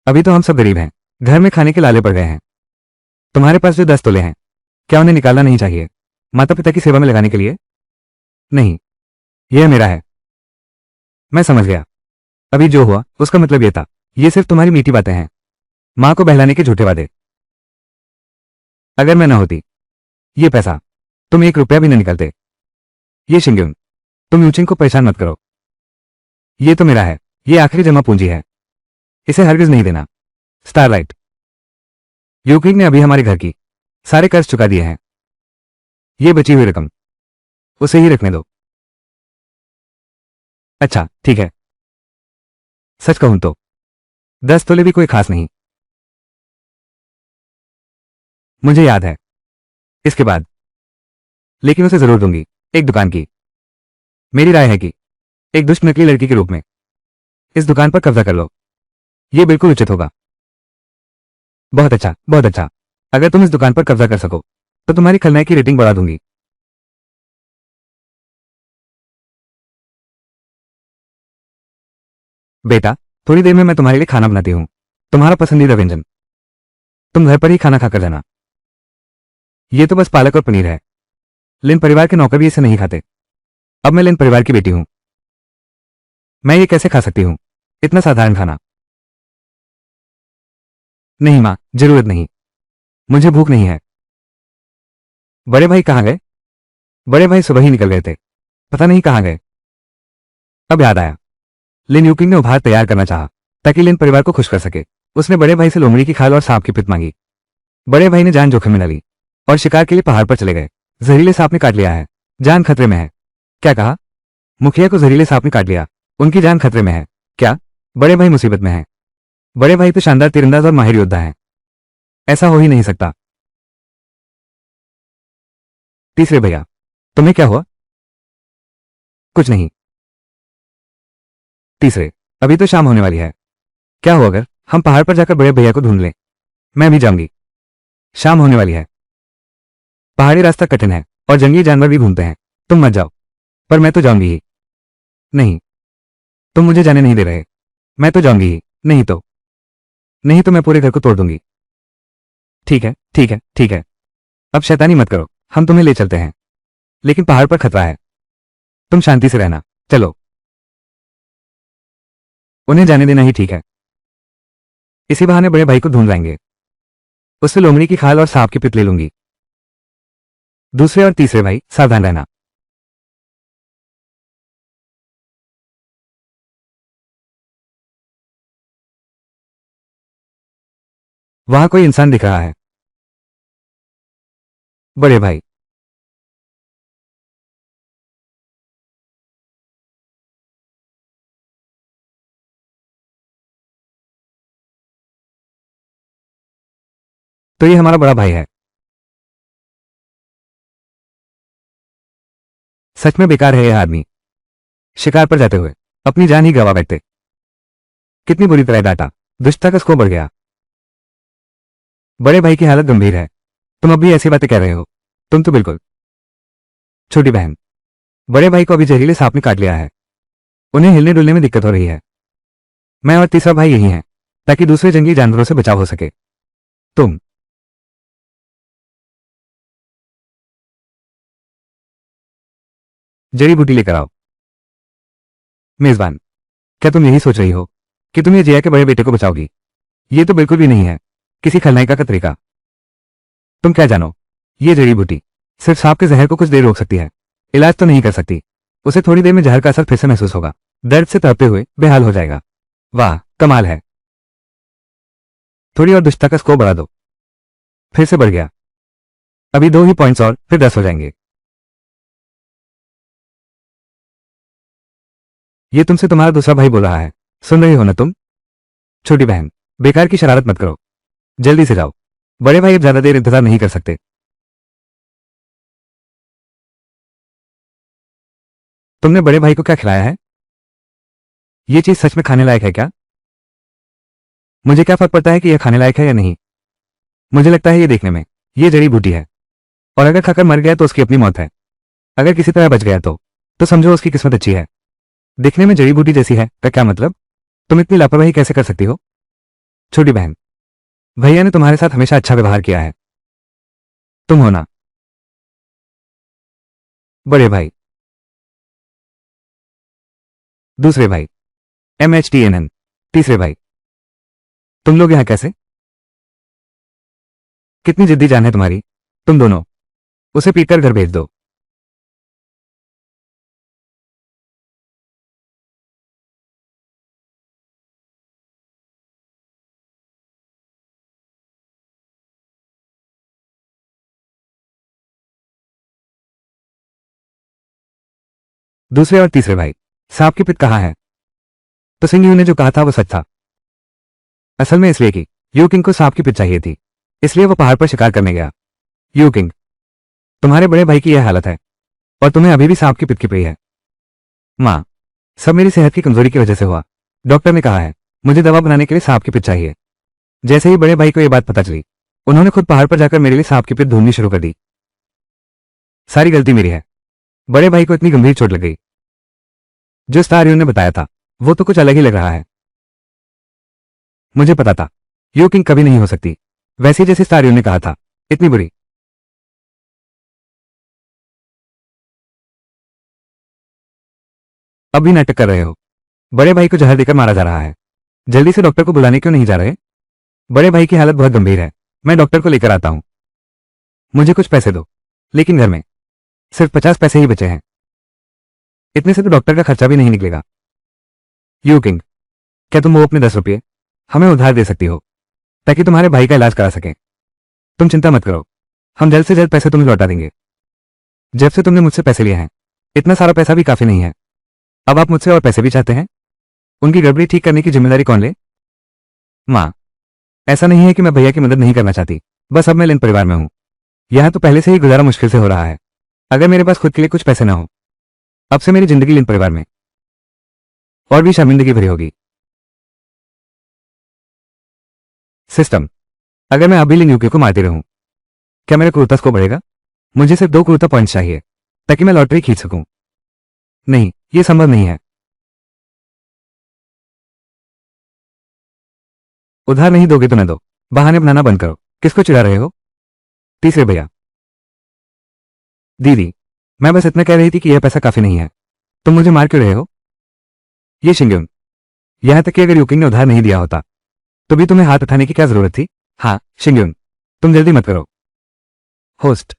S1: अभी तो हम सब गरीब हैं, घर में खाने के लाले पड़ गए हैं। तुम्हारे पास जो 10 तोले हैं, क्या उन्हें निकालना नहीं चाहिए माता पिता की सेवा में लगाने के लिए? नहीं, यह मेरा है। मैं समझ गया। अभी जो हुआ उसका मतलब यह था, ये सिर्फ तुम्हारी मीठी बातें हैं, मां को बहलाने के झूठे वादे। अगर मैं न होती, ये पैसा तुम 1 रुपया भी न निकलते। ये शिंग्युन, तुम यूचिंग को परेशान मत करो। ये तो मेरा है, ये आखिरी जमा पूंजी है, इसे हरगिज नहीं देना। स्टारलाइट, यूकिंग ने अभी हमारे घर की सारे कर्ज चुका दिए हैं। ये बची हुई रकम उसे ही रखने दो। अच्छा, ठीक है। सच कहूं तो 10 तोले भी कोई खास नहीं। मुझे याद है, इसके बाद लेकिन उसे जरूर दूंगी, एक दुकान की। मेरी राय है कि एक दुष्ट नकली लड़की के रूप में इस दुकान पर कब्जा कर लो। यह बिल्कुल उचित होगा। बहुत अच्छा, बहुत अच्छा। अगर तुम इस दुकान पर कब्जा कर सको तो तुम्हारी खलनायक की रेटिंग बढ़ा दूंगी। बेटा, थोड़ी देर में मैं तुम्हारे लिए खाना बनाती हूँ, तुम्हारा पसंदीदा व्यंजन। तुम घर पर ही खाना खाकर जाना। ये तो बस पालक और पनीर है। लिन परिवार के नौकर भी इसे नहीं खाते। अब मैं लिन परिवार की बेटी हूं, मैं ये कैसे खा सकती हूं इतना साधारण खाना? नहीं मां, जरूरत नहीं, मुझे भूख नहीं है। बड़े भाई कहाँ गए? बड़े भाई सुबह ही निकल गए थे, पता नहीं कहाँ गए। अब याद आया, लिन यूकिंग ने उपहार तैयार करना चाहा ताकि लिन परिवार को खुश कर सके। उसने बड़े भाई से लोमड़ी की खाल और सांप की पित मांगी। बड़े भाई ने जान जोखिम में डाली और शिकार के लिए पहाड़ पर चले गए। जहरीले सांप ने काट लिया है, जान खतरे में है। क्या कहा? मुखिया को जहरीले सांप ने काट लिया, उनकी जान खतरे में है। क्या? बड़े भाई मुसीबत में है? बड़े भाई तो शानदार तीरंदाज और माहिर योद्धा हैं, ऐसा हो ही नहीं सकता। तीसरे भैया, तुम्हें क्या हुआ? कुछ नहीं। तीसरे, अभी तो शाम होने वाली है, क्या हुआ अगर हम पहाड़ पर जाकर बड़े भैया को ढूंढ लें? मैं भी जाऊंगी, शाम होने वाली है। पहाड़ी रास्ता कठिन है और जंगली जानवर भी घूमते हैं। तुम मत जाओ, पर मैं तो जाऊंगी ही। नहीं, तुम मुझे जाने नहीं दे रहे। मैं तो जाऊंगी ही, नहीं तो मैं पूरे घर को तोड़ दूंगी। ठीक है, ठीक है, ठीक है। अब शैतानी मत करो, हम तुम्हें ले चलते हैं, लेकिन पहाड़ पर खतरा है, तुम शांति से रहना। चलो। उन्हें जाने देना ही ठीक है, इसी बहाने बड़े भाई को ढूंढ लाएंगे। उससे लोमड़ी की खाल और सांप की पित ले लूंगी। दूसरे और तीसरे भाई, सावधान रहना। वहां कोई इंसान दिख रहा है। बड़े भाई, तो ये हमारा बड़ा भाई है। सच में बेकार है यह आदमी। शिकार पर जाते हुए अपनी जान ही गवा बैठते। कितनी बुरी तरह डांटा। दुष्टता का स्कोर बढ़ गया। बड़े भाई की हालत गंभीर है। तुम अब भी ऐसी बातें कह रहे हो। तुम तो बिल्कुल। छोटी बहन, बड़े भाई को अभी जहरीले सांप ने काट लिया है। उन्हें हिलने डुलने में दिक्कत हो रही है। मैं और तीसरा भाई यही हैं, ताकि दूसरे जंगली जानवरों से बचाव हो सके। तुम जड़ी बूटी लेकर आओ। मेजबान, क्या तुम यही सोच रही हो कि तुम ये जिया के बड़े बेटे को बचाओगी? ये तो बिल्कुल भी नहीं है किसी खलनायिका का तरीका। तुम क्या जानो, ये जड़ी बूटी सिर्फ सांप के जहर को कुछ देर रोक सकती है, इलाज तो नहीं कर सकती। उसे थोड़ी देर में जहर का असर फिर से महसूस होगा, दर्द से तड़पते हुए बेहाल हो जाएगा। वाह, कमाल है। थोड़ी और दुष्टता का स्कोर बढ़ा दो। फिर से बढ़ गया। अभी 2 ही पॉइंट्स और फिर 10 हो जाएंगे। ये तुमसे तुम्हारा दूसरा भाई बोल रहा है। सुन रही हो ना तुम? छोटी बहन, बेकार की शरारत मत करो। जल्दी से जाओ। बड़े भाई अब ज्यादा देर इंतजार नहीं कर सकते। तुमने बड़े भाई को क्या खिलाया है? ये चीज सच में खाने लायक है क्या? मुझे क्या फर्क पड़ता है कि यह खाने लायक है या नहीं। मुझे लगता है ये देखने में ये जड़ी बूटी है, और अगर खाकर मर गया तो उसकी अपनी मौत है। अगर किसी तरह बच गया तो समझो उसकी किस्मत अच्छी है। दिखने में जड़ी बूटी जैसी है का क्या मतलब? तुम इतनी लापरवाही कैसे कर सकती हो? छोटी बहन, भैया ने तुम्हारे साथ हमेशा अच्छा व्यवहार किया है। तुम हो ना? बड़े भाई, दूसरे भाई, MHTNN, तीसरे भाई, तुम लोग यहां कैसे? कितनी जिद्दी जान है तुम्हारी। तुम दोनों उसे पीटकर घर भेज दो। दूसरे और तीसरे भाई, सांप की पित कहाँ है? तो सिंह ने जो कहा था वो सच था। असल में इसलिए कि यू किंग को सांप की पित चाहिए थी, इसलिए वो पहाड़ पर शिकार करने गया। यू किंग, तुम्हारे बड़े भाई की यह हालत है और तुम्हें अभी भी सांप की पित की पड़ी है। माँ, सब मेरी सेहत की कमजोरी की वजह से हुआ। डॉक्टर ने कहा है मुझे दवा बनाने के लिए सांप की पित चाहिए। जैसे ही बड़े भाई को यह बात पता चली, उन्होंने खुद पहाड़ पर जाकर मेरे लिए सांप की पित ढूंढनी शुरू कर दी। सारी गलती मेरी है। बड़े भाई को इतनी गंभीर चोट लग गई। जो स्टारियो ने बताया था वो तो कुछ अलग ही लग रहा है। मुझे पता था यू किंग कभी नहीं हो सकती वैसे जैसे स्टारियो ने कहा था, इतनी बुरी। अब भी नाटक कर रहे हो। बड़े भाई को जहर देकर मारा जा रहा है। जल्दी से डॉक्टर को बुलाने क्यों नहीं जा रहे? बड़े भाई की हालत बहुत गंभीर है। मैं डॉक्टर को लेकर आता हूं। मुझे कुछ पैसे दो। लेकिन घर में सिर्फ 50 पैसे ही बचे हैं। इतने से तो डॉक्टर का खर्चा भी नहीं निकलेगा। यू किंग, क्या तुम वो अपने 10 रुपये हमें उधार दे सकती हो ताकि तुम्हारे भाई का इलाज करा सकें? तुम चिंता मत करो, हम जल्द से जल्द पैसे तुम्हें लौटा देंगे। जब से तुमने मुझसे पैसे लिए हैं, इतना सारा पैसा भी काफी नहीं है। अब आप मुझसे और पैसे भी चाहते हैं? उनकी गड़बड़ी ठीक करने की जिम्मेदारी कौन ले? माँ, ऐसा नहीं है कि मैं भैया की मदद नहीं करना चाहती, बस अब मैं लिन परिवार में हूं। यहां तो पहले से ही गुजारा मुश्किल से हो रहा है। अगर मेरे पास खुद के लिए कुछ पैसे ना हो, अब से मेरी जिंदगी लिन परिवार में और भी शर्मिंदगी भरी होगी। सिस्टम, अगर मैं अभी लिन यूके को मारती रहूं, क्या मेरा क्रूरता स्कोर बढ़ेगा? मुझे सिर्फ 2 क्रूरता पॉइंट्स चाहिए ताकि मैं लॉटरी खींच सकूं। नहीं, यह संभव नहीं है। उधार नहीं दोगे तो न दो। बहाने बनाना बंद करो। किसको चिढ़ा रहे हो? तीसरे भैया, दीदी, मैं बस इतना कह रही थी कि यह पैसा काफी नहीं है। तुम मुझे मार क्यों रहे हो? ये शिंग्युन, यहां तक कि अगर यूकिंग ने उधार नहीं दिया होता तो भी तुम्हें हाथ उठाने की क्या जरूरत थी? हाँ शिंग्युन, तुम जल्दी मत करो। होस्ट,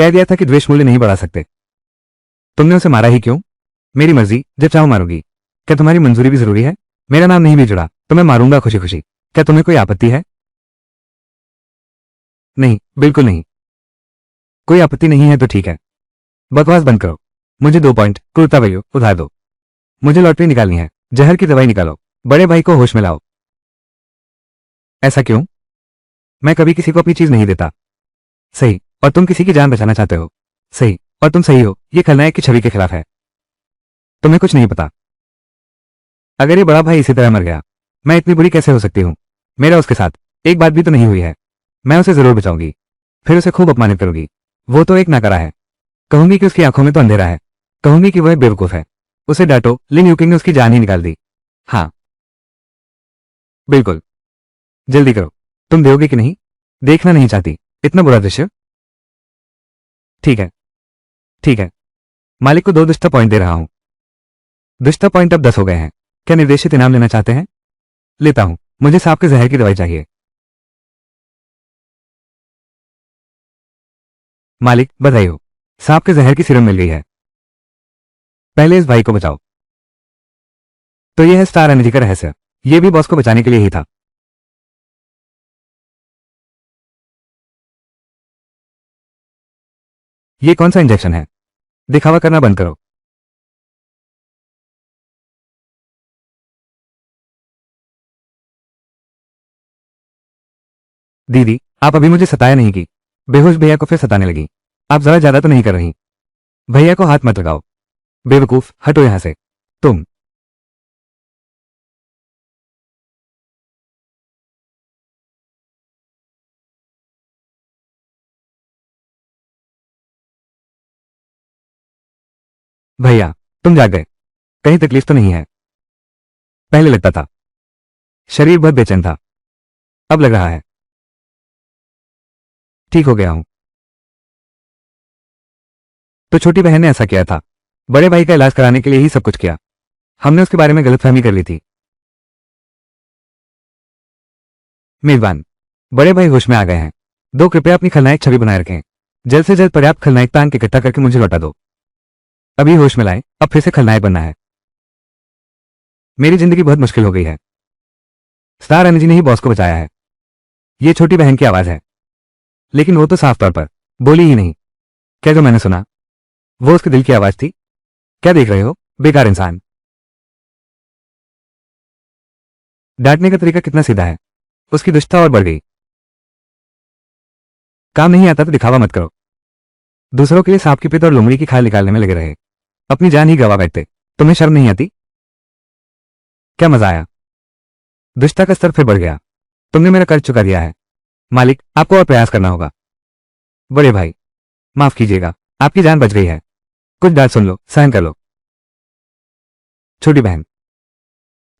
S1: कह दिया था कि द्वेष मूल्य नहीं बढ़ा सकते। तुमने उसे मारा ही क्यों? मेरी मर्जी, जब चाहो मारूंगी। क्या तुम्हारी मंजूरी भी जरूरी है? मेरा नाम नहीं भी जुड़ा तो मैं मारूंगा खुशी खुशी। क्या तुम्हें कोई आपत्ति है? नहीं, बिल्कुल नहीं। कोई आपत्ति नहीं है तो ठीक है। बकवास बंद करो। मुझे 2 पॉइंट कुर्ता भैया उधार दो। मुझे लॉटरी निकालनी है। जहर की दवाई निकालो। बड़े भाई को होश में लाओ। ऐसा क्यों? मैं कभी किसी को अपनी चीज नहीं देता। सही, और तुम किसी की जान बचाना चाहते हो। सही, और तुम सही हो। ये खलनायक की छवि के खिलाफ है। तुम्हें कुछ नहीं पता। अगर ये बड़ा भाई इसी तरह मर गया, मैं इतनी बुरी कैसे हो सकती हूँ? मेरा उसके साथ एक बात भी तो नहीं हुई है। मैं उसे जरूर बचाऊंगी, फिर उसे खूब अपमानित करूंगी। वो तो एक नाकरा है। कहूंगी कि उसकी आंखों में तो अंधेरा है। कहूंगी कि वह एक बेवकूफ है। उसे डांटो। लिन यूकिंग ने उसकी जान ही निकाल दी। हाँ, बिल्कुल। जल्दी करो। तुम दोगे कि नहीं? देखना नहीं चाहती इतना बुरा दृश्य? ठीक है, ठीक है। मालिक को 2 दुष्टा पॉइंट दे रहा हूं। दुष्टा पॉइंट अब 10 हो गए हैं। क्या निर्देशित इनाम लेना चाहते हैं? लेता हूं। मुझे सांप के जहर की दवाई चाहिए। मालिक, बधाई हो। सांप के जहर की सिरम मिल गई है। पहले इस भाई को बचाओ। तो यह है स्टार एनर्जी का रहस्य। यह भी बॉस को बचाने के लिए ही था। यह कौन सा इंजेक्शन है? दिखावा करना बंद करो। दीदी, आप अभी मुझे सताया नहीं की बेहोश भैया को फिर सताने लगी। आप जरा ज्यादा तो नहीं कर रही? भैया को हाथ मत लगाओ। बेवकूफ, हटो यहां से। तुम। भैया, तुम जाग गए। कहीं तकलीफ तो नहीं है? पहले लगता था। शरीर बहुत बेचैन था। अब लग रहा है ठीक हो गया हूं। तो छोटी बहन ने ऐसा किया था। बड़े भाई का इलाज कराने के लिए ही सब कुछ किया। हमने उसके बारे में गलतफहमी कर ली थी। मेजबान, बड़े भाई होश में आ गए हैं। दो, कृपया अपनी खलनायक छवि बनाए रखें। जल्द से जल्द पर्याप्त खलनायक तांग इकट्ठा करके मुझे लौटा दो। अभी होश में लाए, अब फिर से खलनायक बनना है। मेरी जिंदगी बहुत मुश्किल हो गई है। स्टार एनर्जी ने ही बॉस को बचाया है। ये छोटी बहन की आवाज है। लेकिन वो तो साफ तौर पर बोली ही नहीं। क्या जो मैंने सुना वो उसके दिल की आवाज थी? क्या देख रहे हो, बेकार इंसान? डांटने का तरीका कितना सीधा है। उसकी दुष्टता और बढ़ गई। काम नहीं आता तो दिखावा मत करो। दूसरों के लिए सांप की पित और लोमड़ी की खाल निकालने में लगे रहे। अपनी जान ही गवा बैठते। तुम्हें शर्म नहीं आती? क्या मजा आया? दुष्टता का स्तर फिर बढ़ गया। तुमने मेरा कर्ज चुका दिया है। मालिक, आपको और प्रयास करना होगा। बड़े भाई, माफ कीजिएगा। आपकी जान बच गई है। कुछ डांट सुन लो, सहन कर लो। छोटी बहन,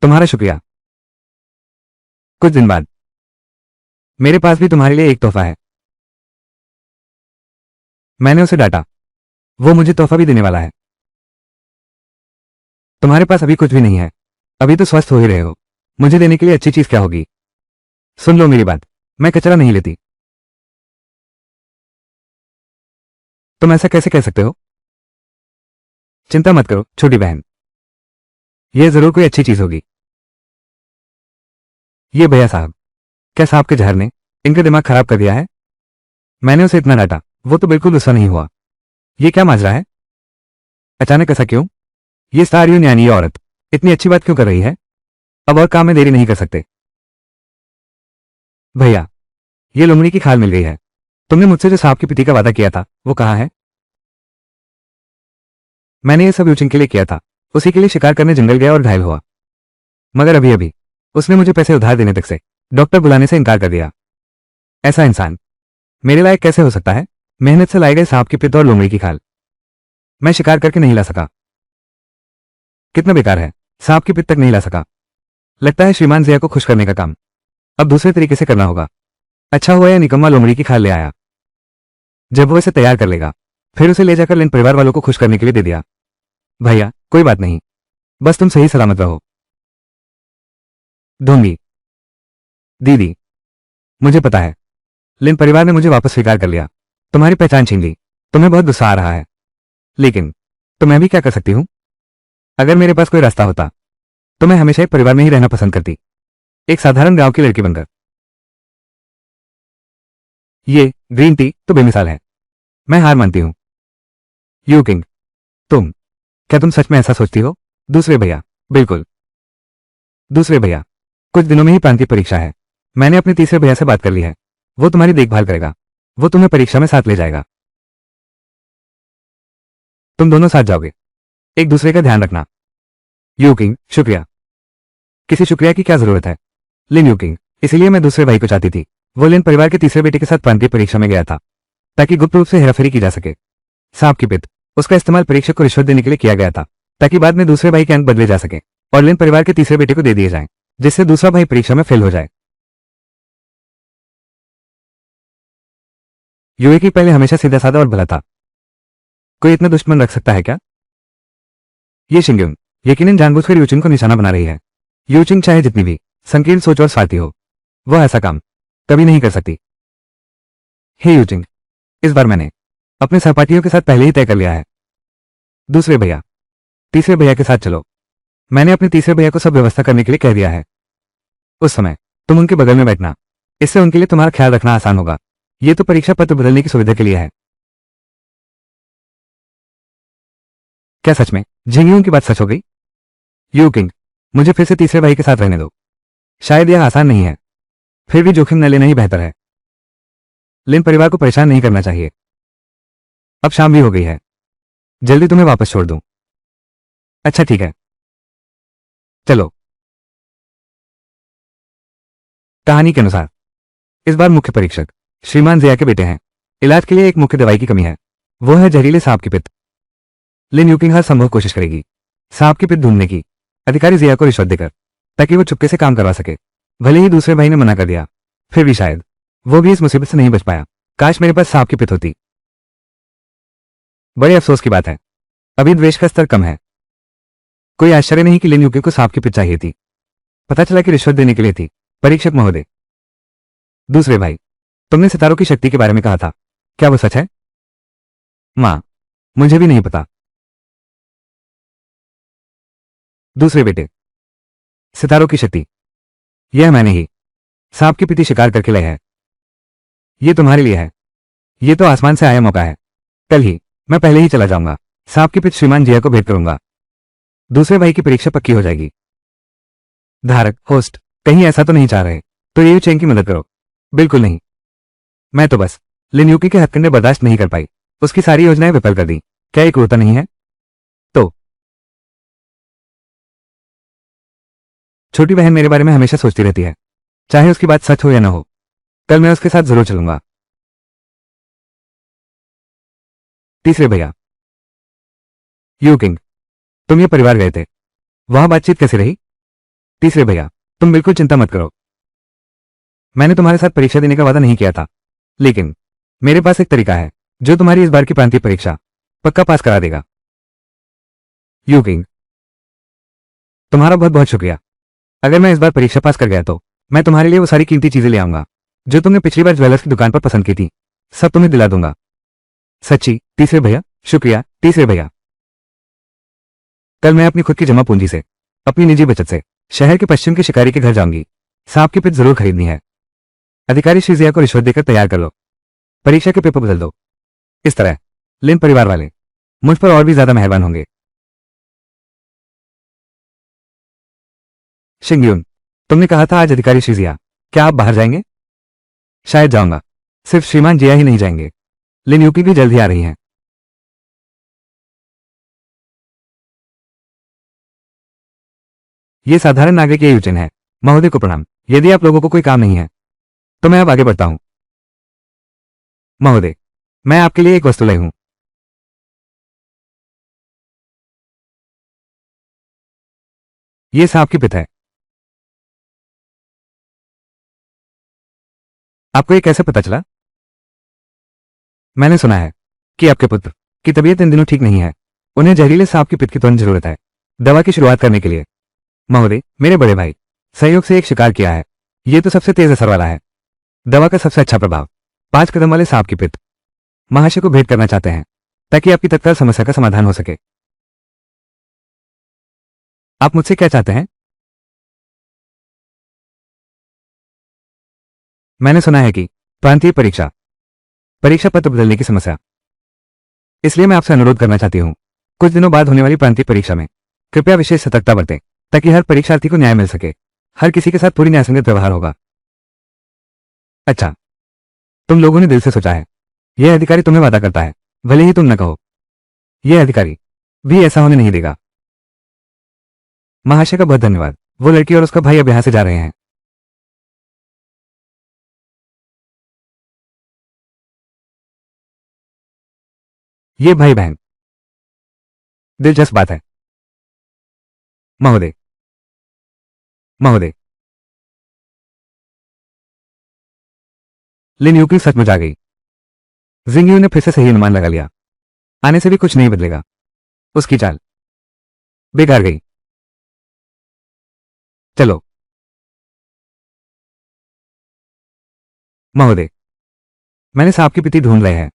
S1: तुम्हारा शुक्रिया। कुछ दिन बाद मेरे पास भी तुम्हारे लिए एक तोहफा है। मैंने उसे डांटा। वो मुझे तोहफा भी देने वाला है। तुम्हारे पास अभी कुछ भी नहीं है। अभी तो स्वस्थ हो ही रहे हो। मुझे देने के लिए अच्छी चीज क्या होगी? सुन लो मेरी बात। मैं कचरा नहीं लेती। तुम ऐसा कैसे कह सकते हो? चिंता मत करो छोटी बहन। यह जरूर कोई अच्छी चीज होगी। ये भैया साहब, क्या सांप के जहर ने इनका दिमाग खराब कर दिया है? मैंने उसे इतना डांटा, वो तो बिल्कुल गुस्सा नहीं हुआ। ये क्या माजरा है? अचानक ऐसा क्यों? ये सारी न्यानी औरत इतनी अच्छी बात क्यों कर रही है? अब और काम में देरी नहीं कर सकते। भैया, ये लोमड़ी की खाल मिल गई है। तुमने मुझसे जो सांप की पिटी का वादा किया था वो कहाँ है? मैंने ये सब यूचिंग के लिए किया था। उसी के लिए शिकार करने जंगल गया और घायल हुआ। मगर अभी अभी उसने मुझे पैसे उधार देने तक से डॉक्टर बुलाने से इनकार कर दिया। ऐसा इंसान मेरे लायक कैसे हो सकता है? मेहनत से लाए गए सांप की पित और लोमड़ी की खाल मैं शिकार करके नहीं ला सका। कितना बेकार है। सांप की पित तक नहीं ला सका। लगता है श्रीमान जिया को खुश करने का काम अब दूसरे तरीके से करना होगा। अच्छा हुआ या निकम्मा लोमड़ी की खाल ले आया। जब वो इसे तैयार कर लेगा फिर उसे ले जाकर लिन परिवार वालों को खुश करने के लिए दे दिया। भैया, कोई बात नहीं। बस तुम सही सलामत रहो। ढोंगी दीदी, मुझे पता है। लिन परिवार ने मुझे वापस स्वीकार कर लिया। तुम्हारी पहचान छीन ली। तुम्हें बहुत गुस्सा आ रहा है, लेकिन तो मैं भी क्या कर सकती हूँ? अगर मेरे पास कोई रास्ता होता तो मैं हमेशा एक परिवार में ही रहना पसंद करती, एक साधारण गांव की लड़की बनकर। ये ग्रीन टी तो बेमिसाल है। मैं हार मानती हूँ। यू किंग, तुम क्या तुम सच में ऐसा सोचती हो? दूसरे भैया, बिल्कुल। दूसरे भैया, कुछ दिनों में ही प्रांतीय परीक्षा है। मैंने अपने तीसरे भैया से बात कर ली है। वो तुम्हारी देखभाल करेगा। वो तुम्हें परीक्षा में साथ ले जाएगा। तुम दोनों साथ जाओगे। एक दूसरे का ध्यान रखना। यू किंग, शुक्रिया। किसी शुक्रिया की क्या जरूरत है? लिन यू किंग, इसीलिए मैं दूसरे भाई को चाहती थी। वो लिन परिवार के तीसरे बेटे के साथ प्रांतीय परीक्षा में गया था ताकि गुप्त रूप से हेराफेरी की जा सके। सांप की पित, उसका इस्तेमाल परीक्षक को रिश्वत देने के लिए किया गया था ताकि बाद में दूसरे भाई के अंक बदले जा सके और लिन परिवार के तीसरे बेटे को दे दिए जाएं, जिससे दूसरा भाई परीक्षा में फेल हो जाए। यूए की पहले हमेशा सीधा साधा और भला था। कोई इतना दुश्मन रख सकता है क्या? ये शिंग्युन यकीनन जानबूझकर यूचिंग को निशाना बना रही है। यूचिंग चाहे जितनी भी संकीर्ण सोच और स्वार्थी हो, वह ऐसा काम कभी नहीं कर सकती। हे यूचिंग, इस बार मैंने अपने सहपाठियों के साथ पहले ही तय कर लिया है। दूसरे भैया, तीसरे भैया के साथ चलो। मैंने अपने तीसरे भैया को सब व्यवस्था करने के लिए कह दिया है। उस समय तुम उनके बगल में बैठना, इससे उनके लिए तुम्हारा ख्याल रखना आसान होगा। ये तो परीक्षा पत्र बदलने की सुविधा के लिए है। क्या सच में झिंगियों की बात सच हो गई? यू किंग, मुझे फिर से तीसरे भाई के साथ रहने दो। शायद यह आसान नहीं है, फिर भी जोखिम न लेना ही बेहतर है। लिन परिवार को परेशान नहीं करना चाहिए। अब शाम भी हो गई है, जल्दी तुम्हें वापस छोड़ दूं। अच्छा ठीक है, चलो। कहानी के अनुसार इस बार मुख्य परीक्षक श्रीमान जिया के बेटे हैं। इलाज के लिए एक मुख्य दवाई की कमी है, वो है जहरीले सांप की पित्त। लिन यूकिंग हर संभव कोशिश करेगी सांप की पित्त ढूंढने की, अधिकारी जिया को रिश्वत देकर, ताकि वो चुपके से काम करवा सके। भले ही दूसरे भाई ने मना कर दिया, फिर भी शायद वो भी इस मुसीबत से नहीं बच पाया। काश मेरे पास सांप की पित्त होती। बड़े अफसोस की बात है, अभी द्वेष का स्तर कम है। कोई आश्चर्य नहीं कि लिन यूकिंग को सांप की पित्त चाहिए थी। पता चला कि रिश्वत देने के लिए थी। परीक्षक महोदय, दूसरे भाई, तुमने सितारों की शक्ति के बारे में कहा था, क्या वो सच है? मां, मुझे भी नहीं पता। दूसरे बेटे, सितारों की शक्ति, यह मैंने ही सांप की पित्त शिकार करके लाई है। ये तुम्हारे लिए है। ये तो आसमान से आया मौका है। कल ही मैं पहले ही चला जाऊंगा। सांप की पित्त श्रीमान जिया को भेंट करूंगा। दूसरे भाई की परीक्षा पक्की हो जाएगी। धारक होस्ट, कहीं ऐसा तो नहीं चाह रहे तो ये चेंग की मदद करो। बिल्कुल नहीं। मैं तो बस लिन यूकी के हथकंडे बर्दाश्त नहीं कर पाई, उसकी सारी योजनाएं विफल कर दी। क्या एक क्रूरता नहीं है? तो छोटी बहन मेरे बारे में हमेशा सोचती रहती है, चाहे उसकी बात सच हो या ना हो। कल मैं उसके साथ जरूर चलूंगा। तीसरे भैया, यू किंग, तुम ये परिवार गए थे, वहां बातचीत कैसी रही? तीसरे भैया, तुम बिल्कुल चिंता मत करो। मैंने तुम्हारे साथ परीक्षा देने का वादा नहीं किया था, लेकिन मेरे पास एक तरीका है जो तुम्हारी इस बार की प्रांतीय परीक्षा पक्का पास करा देगा। यू किंग, तुम्हारा बहुत बहुत शुक्रिया। अगर मैं इस बार परीक्षा पास कर गया तो मैं तुम्हारे लिए वो सारी कीमती चीजें ले आऊंगा जो तुमने पिछली बार ज्वेलर्स की दुकान पर पसंद की थी। सब तुम्हें दिला दूंगा। सच्ची? तीसरे भैया, शुक्रिया। तीसरे भैया, कल मैं अपनी खुद की जमा पूंजी से, अपनी निजी बचत से शहर के पश्चिम के शिकारी के घर जाऊंगी। सांप की पित्त जरूर खरीदनी है। अधिकारी श्री जिया को रिश्वत देकर तैयार कर लो। परीक्षा के पेपर बदल दो। इस तरह लिन परिवार वाले मुझ पर और भी ज्यादा मेहरबान होंगे। शिंगयुन, तुमने कहा था आज अधिकारी श्री जिया, क्या आप बाहर जाएंगे? शायद जाऊंगा। सिर्फ श्रीमान जिया ही नहीं जाएंगे, लिन यूकी भी जल्द ही आ रही हैं। ये साधारण नागरिक ये यूचिन है। महोदय को प्रणाम। यदि आप लोगों को कोई काम नहीं है तो मैं अब आगे बढ़ता हूं। महोदय, मैं आपके लिए एक वस्तु लाई हूं। ये सांप की पित्त है। आपको ये कैसे पता चला? मैंने सुना है कि आपके पुत्र की तबीयत इन दिनों ठीक नहीं है। उन्हें जहरीले सांप की पित्त की तुरंत जरूरत है दवा की शुरुआत करने के लिए। महोदय, मेरे बड़े भाई सहयोग से एक शिकार किया है। ये तो सबसे तेज असर वाला है। दवा का सबसे अच्छा प्रभाव 5 कदम वाले सांप की पित्त। महाशय को भेंट करना चाहते हैं ताकि आपकी तत्काल समस्या का समाधान हो सके। आप मुझसे क्या चाहते हैं? मैंने सुना है कि प्रांतीय परीक्षा परीक्षा पत्र बदलने की समस्या, इसलिए मैं आपसे अनुरोध करना चाहती हूँ कुछ दिनों बाद होने वाली प्रांतीय परीक्षा में कृपया विशेष सतर्कता बरतें ताकि हर परीक्षार्थी को न्याय मिल सके। हर किसी के साथ पूरी न्यायसंगत व्यवहार होगा। अच्छा, तुम लोगों ने दिल से सोचा है। यह अधिकारी तुम्हें वादा करता है, भले ही तुम न कहो, यह अधिकारी भी ऐसा होने नहीं देगा। महाशय का बहुत धन्यवाद। वो लड़की और उसका भाई अब यहां से जा रहे हैं। ये भाई बहन, दिलचस्प बात है। महोदय, महोदय, लिन यूक्लिन सचमुच आ गई। जिंगयू ने फिर से सही अनुमान लगा लिया। आने से भी कुछ नहीं बदलेगा। उसकी चाल बेकार गई। चलो। महोदय, मैंने सांप की पीती ढूंढ रहे हैं।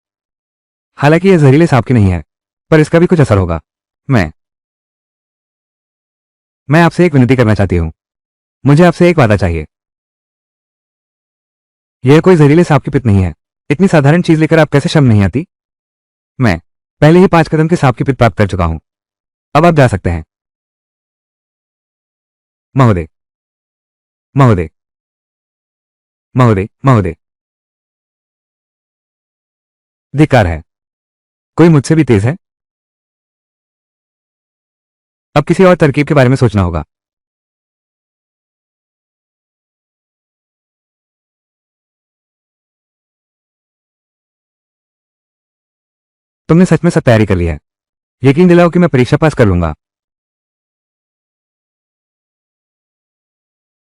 S1: हालांकि यह जहरीले सांप की नहीं है, पर इसका भी कुछ असर होगा। मैं मैं आपसे एक विनती करना चाहती हूँ। मुझे आपसे एक वादा चाहिए। यह कोई जहरीले सांप की पित नहीं है। इतनी साधारण चीज लेकर आप कैसे शर्म नहीं आती? मैं पहले ही 5 कदम के सांप की पित प्राप्त कर चुका हूं। अब आप जा सकते हैं। महोदय, महोदय, महोदय, महोदय, धिक्कार है। कोई मुझसे भी तेज है? अब किसी और तरकीब के बारे में सोचना होगा। तुमने सच में सब तैयारी कर ली है। यकीन दिलाओ कि मैं परीक्षा पास कर लूंगा।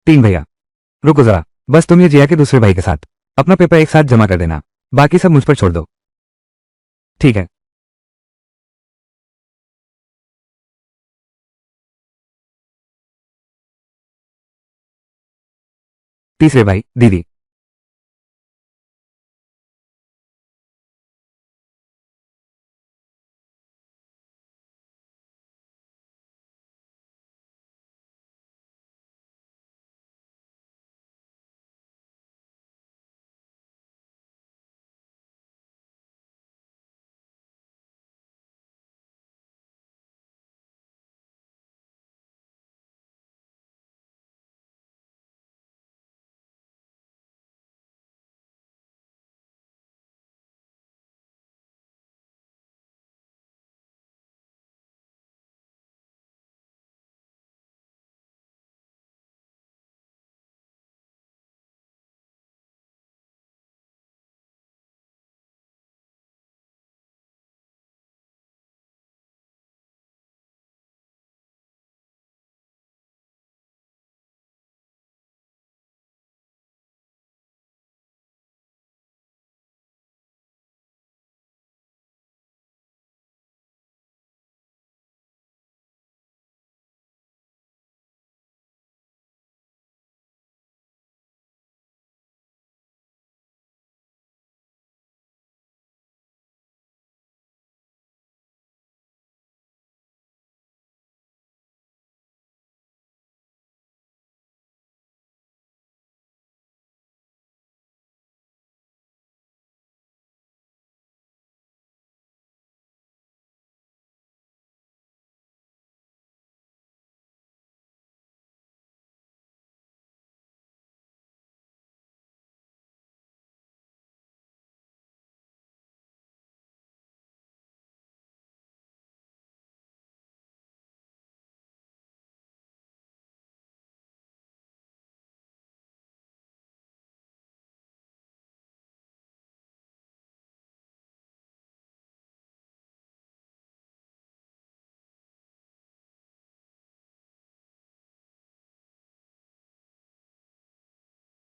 S1: 3 भैया, रुको जरा। बस तुम ये जिया के दूसरे भाई के साथ अपना पेपर एक साथ जमा कर देना। बाकी सब मुझ पर छोड़ दो। ठीक है। तीसरे भाई, दीदी।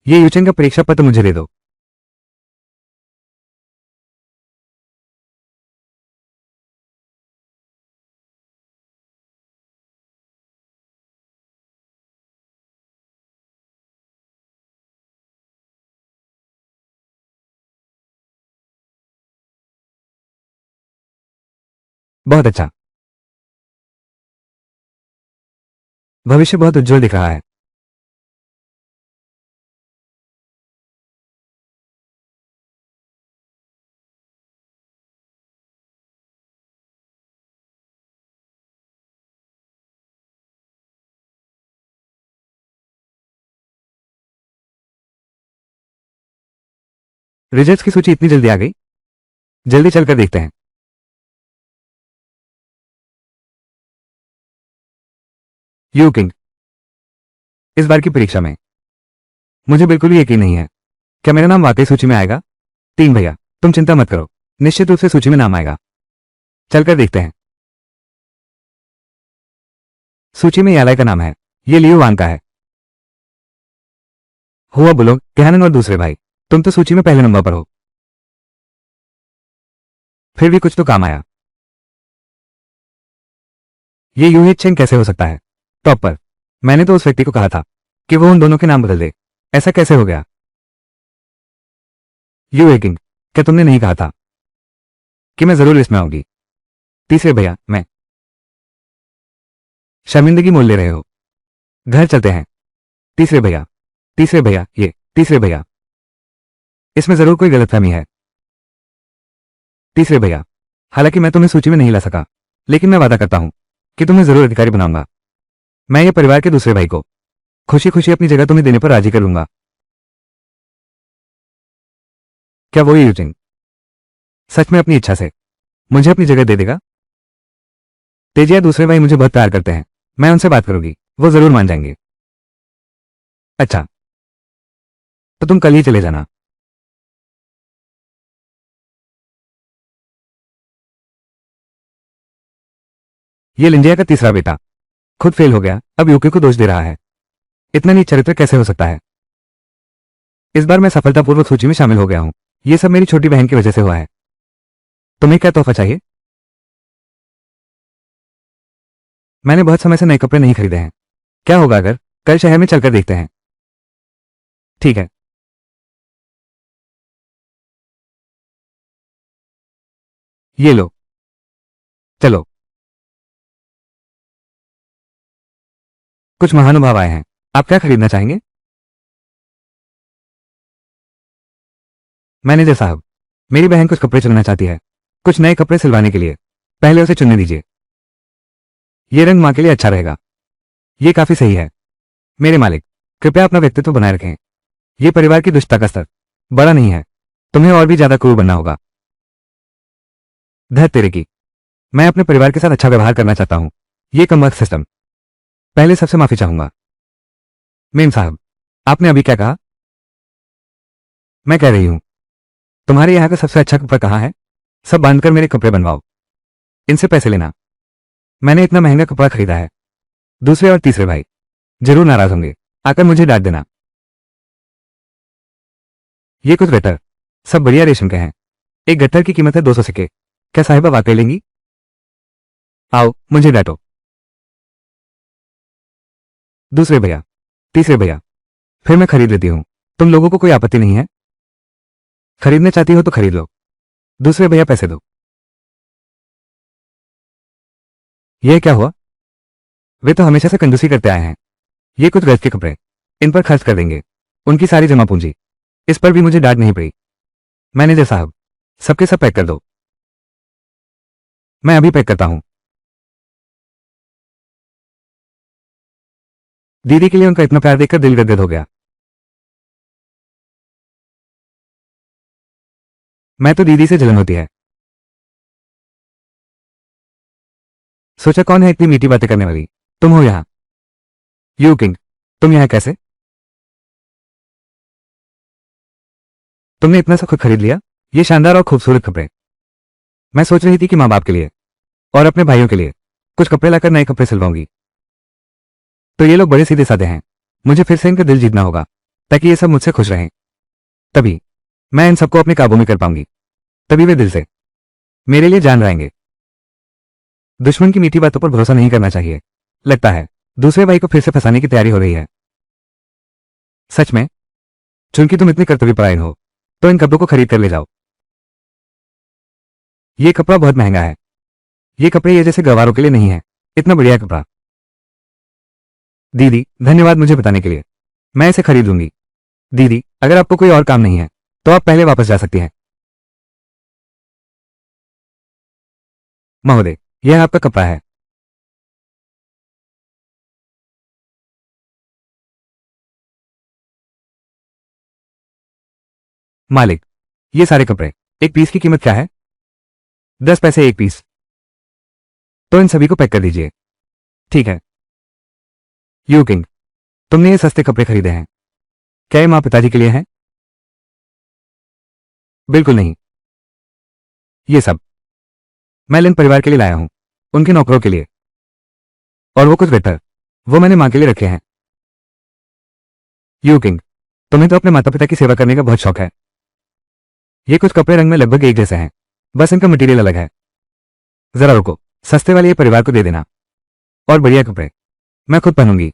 S1: ये यूचेन का परीक्षा पत्र मुझे दे दो। बहुत अच्छा। भविष्य बहुत उज्जवल दिख रहा है। रिजल्ट्स की सूची इतनी जल्दी आ गई? जल्दी चलकर देखते हैं। यू किंग, इस बार की परीक्षा में मुझे बिल्कुल भी यकीन नहीं है। क्या मेरा नाम वाकई सूची में आएगा? टीम भैया, तुम चिंता मत करो, निश्चित रूप से सूची में नाम आएगा। चलकर देखते हैं। सूची में यालाई का नाम है। ये लियो वान का है। हुआ बोलो, गहनन और दूसरे भाई, तुम तो सूची में पहले नंबर पर हो। फिर भी कुछ तो काम आया। ये यूही चेंग कैसे हो सकता है? टॉप पर। मैंने तो उस व्यक्ति को कहा था कि वो उन दोनों के नाम बदल दे। ऐसा कैसे हो गया? यू किंग, क्या तुमने नहीं कहा था कि मैं जरूर इसमें आऊंगी? तीसरे भैया, मैं शर्मिंदगी मोल ले रहे हो। घर चलते हैं। तीसरे भैया, तीसरे भैया, ये तीसरे भैया, इसमें जरूर कोई गलतफहमी है। तीसरे भैया, हालांकि मैं तुम्हें सूची में नहीं ला सका, लेकिन मैं वादा करता हूं कि तुम्हें जरूर अधिकारी बनाऊंगा। मैं ये परिवार के दूसरे भाई को खुशी खुशी अपनी जगह तुम्हें देने पर राजी कर लूंगा। क्या वो यूजिंग सच में अपनी इच्छा से मुझे अपनी जगह दे देगा? तेजिया दूसरे भाई मुझे बहुत प्यार करते हैं। मैं उनसे बात करूंगी, वो जरूर मान जाएंगे। अच्छा, तो तुम कल ही चले जाना। ये लिंजिया का तीसरा बेटा खुद फेल हो गया, अब यूके को दोष दे रहा है। इतना नीच चरित्र कैसे हो सकता है? इस बार मैं सफलतापूर्वक सूची में शामिल हो गया हूं। ये सब मेरी छोटी बहन की वजह से हुआ है। तुम्हें क्या तोहफा चाहिए? मैंने बहुत समय से नए कपड़े नहीं खरीदे हैं। क्या होगा अगर कल शहर में चलकर देखते हैं? ठीक है। ये लो, चलो। कुछ महानुभाव आए हैं। आप क्या खरीदना चाहेंगे? मैनेजर साहब, मेरी बहन कुछ कपड़े चुनना चाहती है, कुछ नए कपड़े सिलवाने के लिए। पहले उसे चुनने दीजिए। ये रंग मां के लिए अच्छा रहेगा। ये काफी सही है। मेरे मालिक, कृपया अपना व्यक्तित्व बनाए रखें। ये परिवार की दुष्टता का स्तर बड़ा नहीं है। तुम्हें और भी ज्यादा क्रूर बनना होगा। धत तेरे की। मैं अपने परिवार के साथ अच्छा व्यवहार करना चाहता हूं। ये कमबख्त सिस्टम। पहले सबसे माफी चाहूंगा। मेम साहब, आपने अभी क्या कहा? मैं कह रही हूं, तुम्हारे यहां का सबसे अच्छा कपड़ा कहां है? सब बांधकर मेरे कपड़े बनवाओ। इनसे पैसे लेना। मैंने इतना महंगा कपड़ा खरीदा है। दूसरे और तीसरे भाई जरूर नाराज होंगे। आकर मुझे डांट देना। ये कुछ गट्टर सब बढ़िया रेशम के हैं। एक गट्टर की कीमत है 200 सिक्के। क्या साहिबा वाकई लेंगी? आओ, मुझे डांटो। दूसरे भैया, तीसरे भैया, फिर मैं खरीद लेती हूं। तुम लोगों को कोई आपत्ति नहीं है? खरीदना चाहती हो तो खरीद लो। दूसरे भैया, पैसे दो। यह क्या हुआ? वे तो हमेशा से कंजूसी करते आए हैं। ये कुछ गज के कपड़े, इन पर खर्च कर देंगे। उनकी सारी जमा पूंजी। इस पर भी मुझे डांट नहीं पड़ी। मैनेजर साहब, सबके सब पैक कर दो। मैं अभी पैक करता हूं। दीदी के लिए उनका इतना प्यार देखकर दिल गदगद हो गया। मैं तो दीदी से जलन होती है। सोचा कौन है इतनी मीठी बातें करने वाली? तुम हो यहां। यू किंग, तुम यहां कैसे? तुमने इतना सब खुद खरीद लिया? ये शानदार और खूबसूरत कपड़े। मैं सोच रही थी कि माँ बाप के लिए और अपने भाइयों के लिए कुछ कपड़े लाकर नए कपड़े सिलवाऊंगी। तो ये लोग बड़े सीधे साधे हैं। मुझे फिर से इनका दिल जीतना होगा ताकि ये सब मुझसे खुश रहें। तभी मैं इन सबको अपने काबू में कर पाऊंगी। तभी वे दिल से मेरे लिए जान रहेंगे। दुश्मन की मीठी बातों पर भरोसा नहीं करना चाहिए। लगता है दूसरे भाई को फिर से फंसाने की तैयारी हो रही है। सच में? चूंकि तुम इतने कर्तव्यपरायण हो तो इन कपड़ों को खरीद कर ले जाओ। ये कपड़ा बहुत महंगा है। ये कपड़े ये जैसे गवारों के लिए नहीं है। इतना बढ़िया कपड़ा। दीदी धन्यवाद मुझे बताने के लिए। मैं इसे खरीद लूंगी। दीदी अगर आपको कोई और काम नहीं है तो आप पहले वापस जा सकती हैं। महोदय यह आपका कपड़ा है। मालिक ये सारे कपड़े एक पीस की कीमत क्या है? 10 पैसे एक पीस। तो इन सभी को पैक कर दीजिए। ठीक है। यू किंग तुमने ये सस्ते कपड़े खरीदे हैं, क्या ये माँ पिताजी के लिए हैं? बिल्कुल नहीं। ये सब मैं लिन परिवार के लिए लाया हूं, उनके नौकरों के लिए। और वो कुछ बेहतर, वो मैंने माँ के लिए रखे हैं। यू किंग तुम्हें तो अपने माता पिता की सेवा करने का बहुत शौक है। ये कुछ कपड़े रंग में लगभग एक जैसे हैं, बस इनका मटेरियल अलग है। जरा रुको, सस्ते वाले ये परिवार को दे देना। और बढ़िया कपड़े मैं खुद पहनूंगी।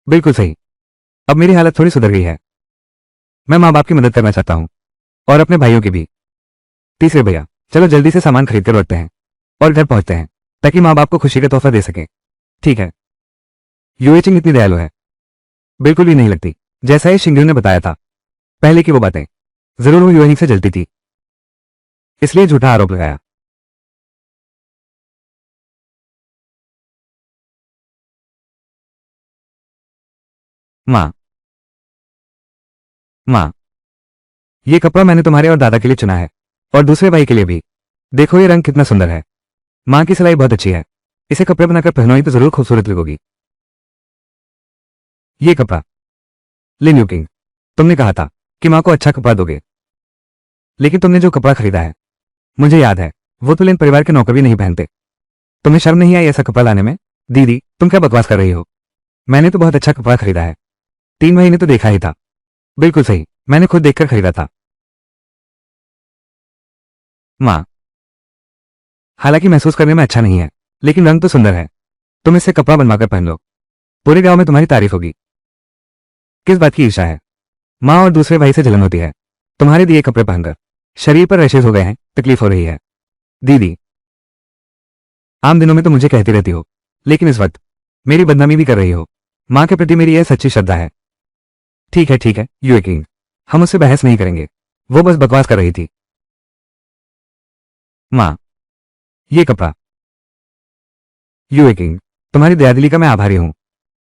S1: बिल्कुल सही। अब मेरी हालत थोड़ी सुधर गई है। मैं माँ बाप की मदद करना चाहता हूँ और अपने भाइयों की भी। तीसरे भैया चलो जल्दी से सामान खरीद कर लौटते हैं और घर पहुंचते हैं ताकि माँ बाप को खुशी का तोहफा दे सकें। ठीक है। यूएचिंग इतनी दयालु है, बिल्कुल भी नहीं लगती जैसा ये शिंगरू ने बताया था पहले की वो बातें। जरूर वो यूएनिंग से जलती थी, इसलिए झूठा आरोप लगाया। माँ माँ ये कपड़ा मैंने तुम्हारे और दादा के लिए चुना है और दूसरे भाई के लिए भी। देखो ये रंग कितना सुंदर है। माँ की सिलाई बहुत अच्छी है, इसे कपड़े बनाकर पहनोगी तो जरूर खूबसूरत लगोगी। ये कपड़ा लिन यूकिंग तुमने कहा था कि माँ को अच्छा कपड़ा दोगे, लेकिन तुमने जो कपड़ा खरीदा है मुझे याद है वो तो लिन परिवार के नौकर भी नहीं पहनते। तुम्हें शर्म नहीं आई ऐसा कपड़ा लाने में? दीदी तुम क्या बकवास कर रही हो? मैंने तो बहुत अच्छा कपड़ा खरीदा है, 3 महीने तो देखा ही था। बिल्कुल सही, मैंने खुद देखकर खरीदा था। माँ हालांकि महसूस करने में अच्छा नहीं है, लेकिन रंग तो सुंदर है। तुम इससे कपड़ा बनवाकर पहन लो, पूरे गांव में तुम्हारी तारीफ होगी। किस बात की ईर्ष्या है? माँ और दूसरे भाई से जलन होती है तुम्हारे दिए कपड़े पहनकर। शरीर पर रैशेज हो गए हैं, तकलीफ हो रही है। दीदी आम दिनों में तो मुझे कहती रहती हो, लेकिन इस वक्त मेरी बदनामी भी कर रही हो। माँ के प्रति मेरी यह सच्ची श्रद्धा है। ठीक है यूए किंग, हम उससे बहस नहीं करेंगे, वो बस बकवास कर रही थी। माँ ये कपड़ा। यूए किंग तुम्हारी दयादिली का मैं आभारी हूं,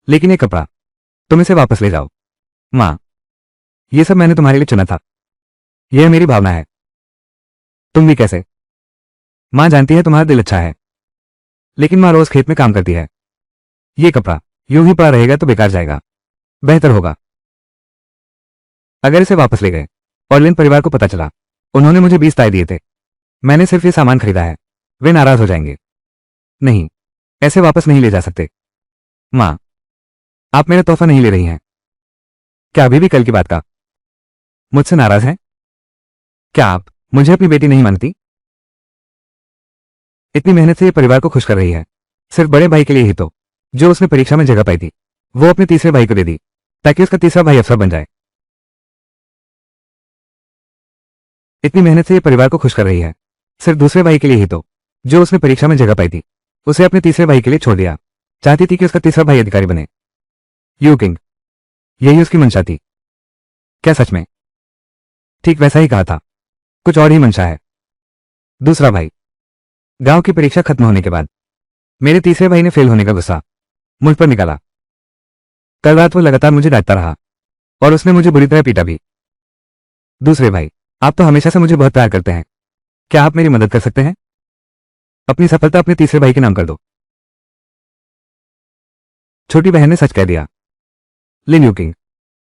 S1: लेकिन ये कपड़ा तुम इसे वापस ले जाओ। माँ ये सब मैंने तुम्हारे लिए चुना था, यह मेरी भावना है। तुम भी कैसे? माँ जानती है तुम्हारा दिल अच्छा है, लेकिन माँ रोज खेत में काम करती है। ये कपड़ा यूं ही पड़ा रहेगा तो बेकार जाएगा। बेहतर होगा अगर इसे वापस ले गए और लिन परिवार को पता चला। उन्होंने मुझे 20 ताए दिए थे, मैंने सिर्फ ये सामान खरीदा है, वे नाराज हो जाएंगे। नहीं, ऐसे वापस नहीं ले जा सकते। माँ आप मेरा तोहफा नहीं ले रही हैं क्या? अभी भी कल की बात का मुझसे नाराज हैं? क्या आप मुझे अपनी बेटी नहीं मानती? इतनी मेहनत से ये परिवार को खुश कर रही है, सिर्फ बड़े भाई के लिए ही तो, जो उसने परीक्षा में जगह पाई थी वो अपने तीसरे भाई को दे दी ताकि उसका तीसरा भाई अफसर बन जाए। इतनी मेहनत से ये परिवार को खुश कर रही है, सिर्फ दूसरे भाई के लिए ही तो, जो उसने परीक्षा में जगह पाई थी उसे अपने तीसरे भाई के लिए छोड़ दिया। चाहती थी कि उसका तीसरा भाई अधिकारी बने। यू किंग यही उसकी मंशा थी क्या सच में? ठीक वैसा ही कहा था, कुछ और ही मंशा है। दूसरा भाई। गांव की परीक्षा खत्म होने के बाद मेरे तीसरे भाई ने फेल होने का गुस्सा मुझ पर निकाला। कल रात वो लगातार मुझे डांटता रहा और उसने मुझे बुरी तरह पीटा भी। दूसरे भाई आप तो हमेशा से मुझे बहुत प्यार करते हैं, क्या आप मेरी मदद कर सकते हैं? अपनी सफलता अपने तीसरे भाई के नाम कर दो। छोटी बहन ने सच कह दिया। लिन यूकिंग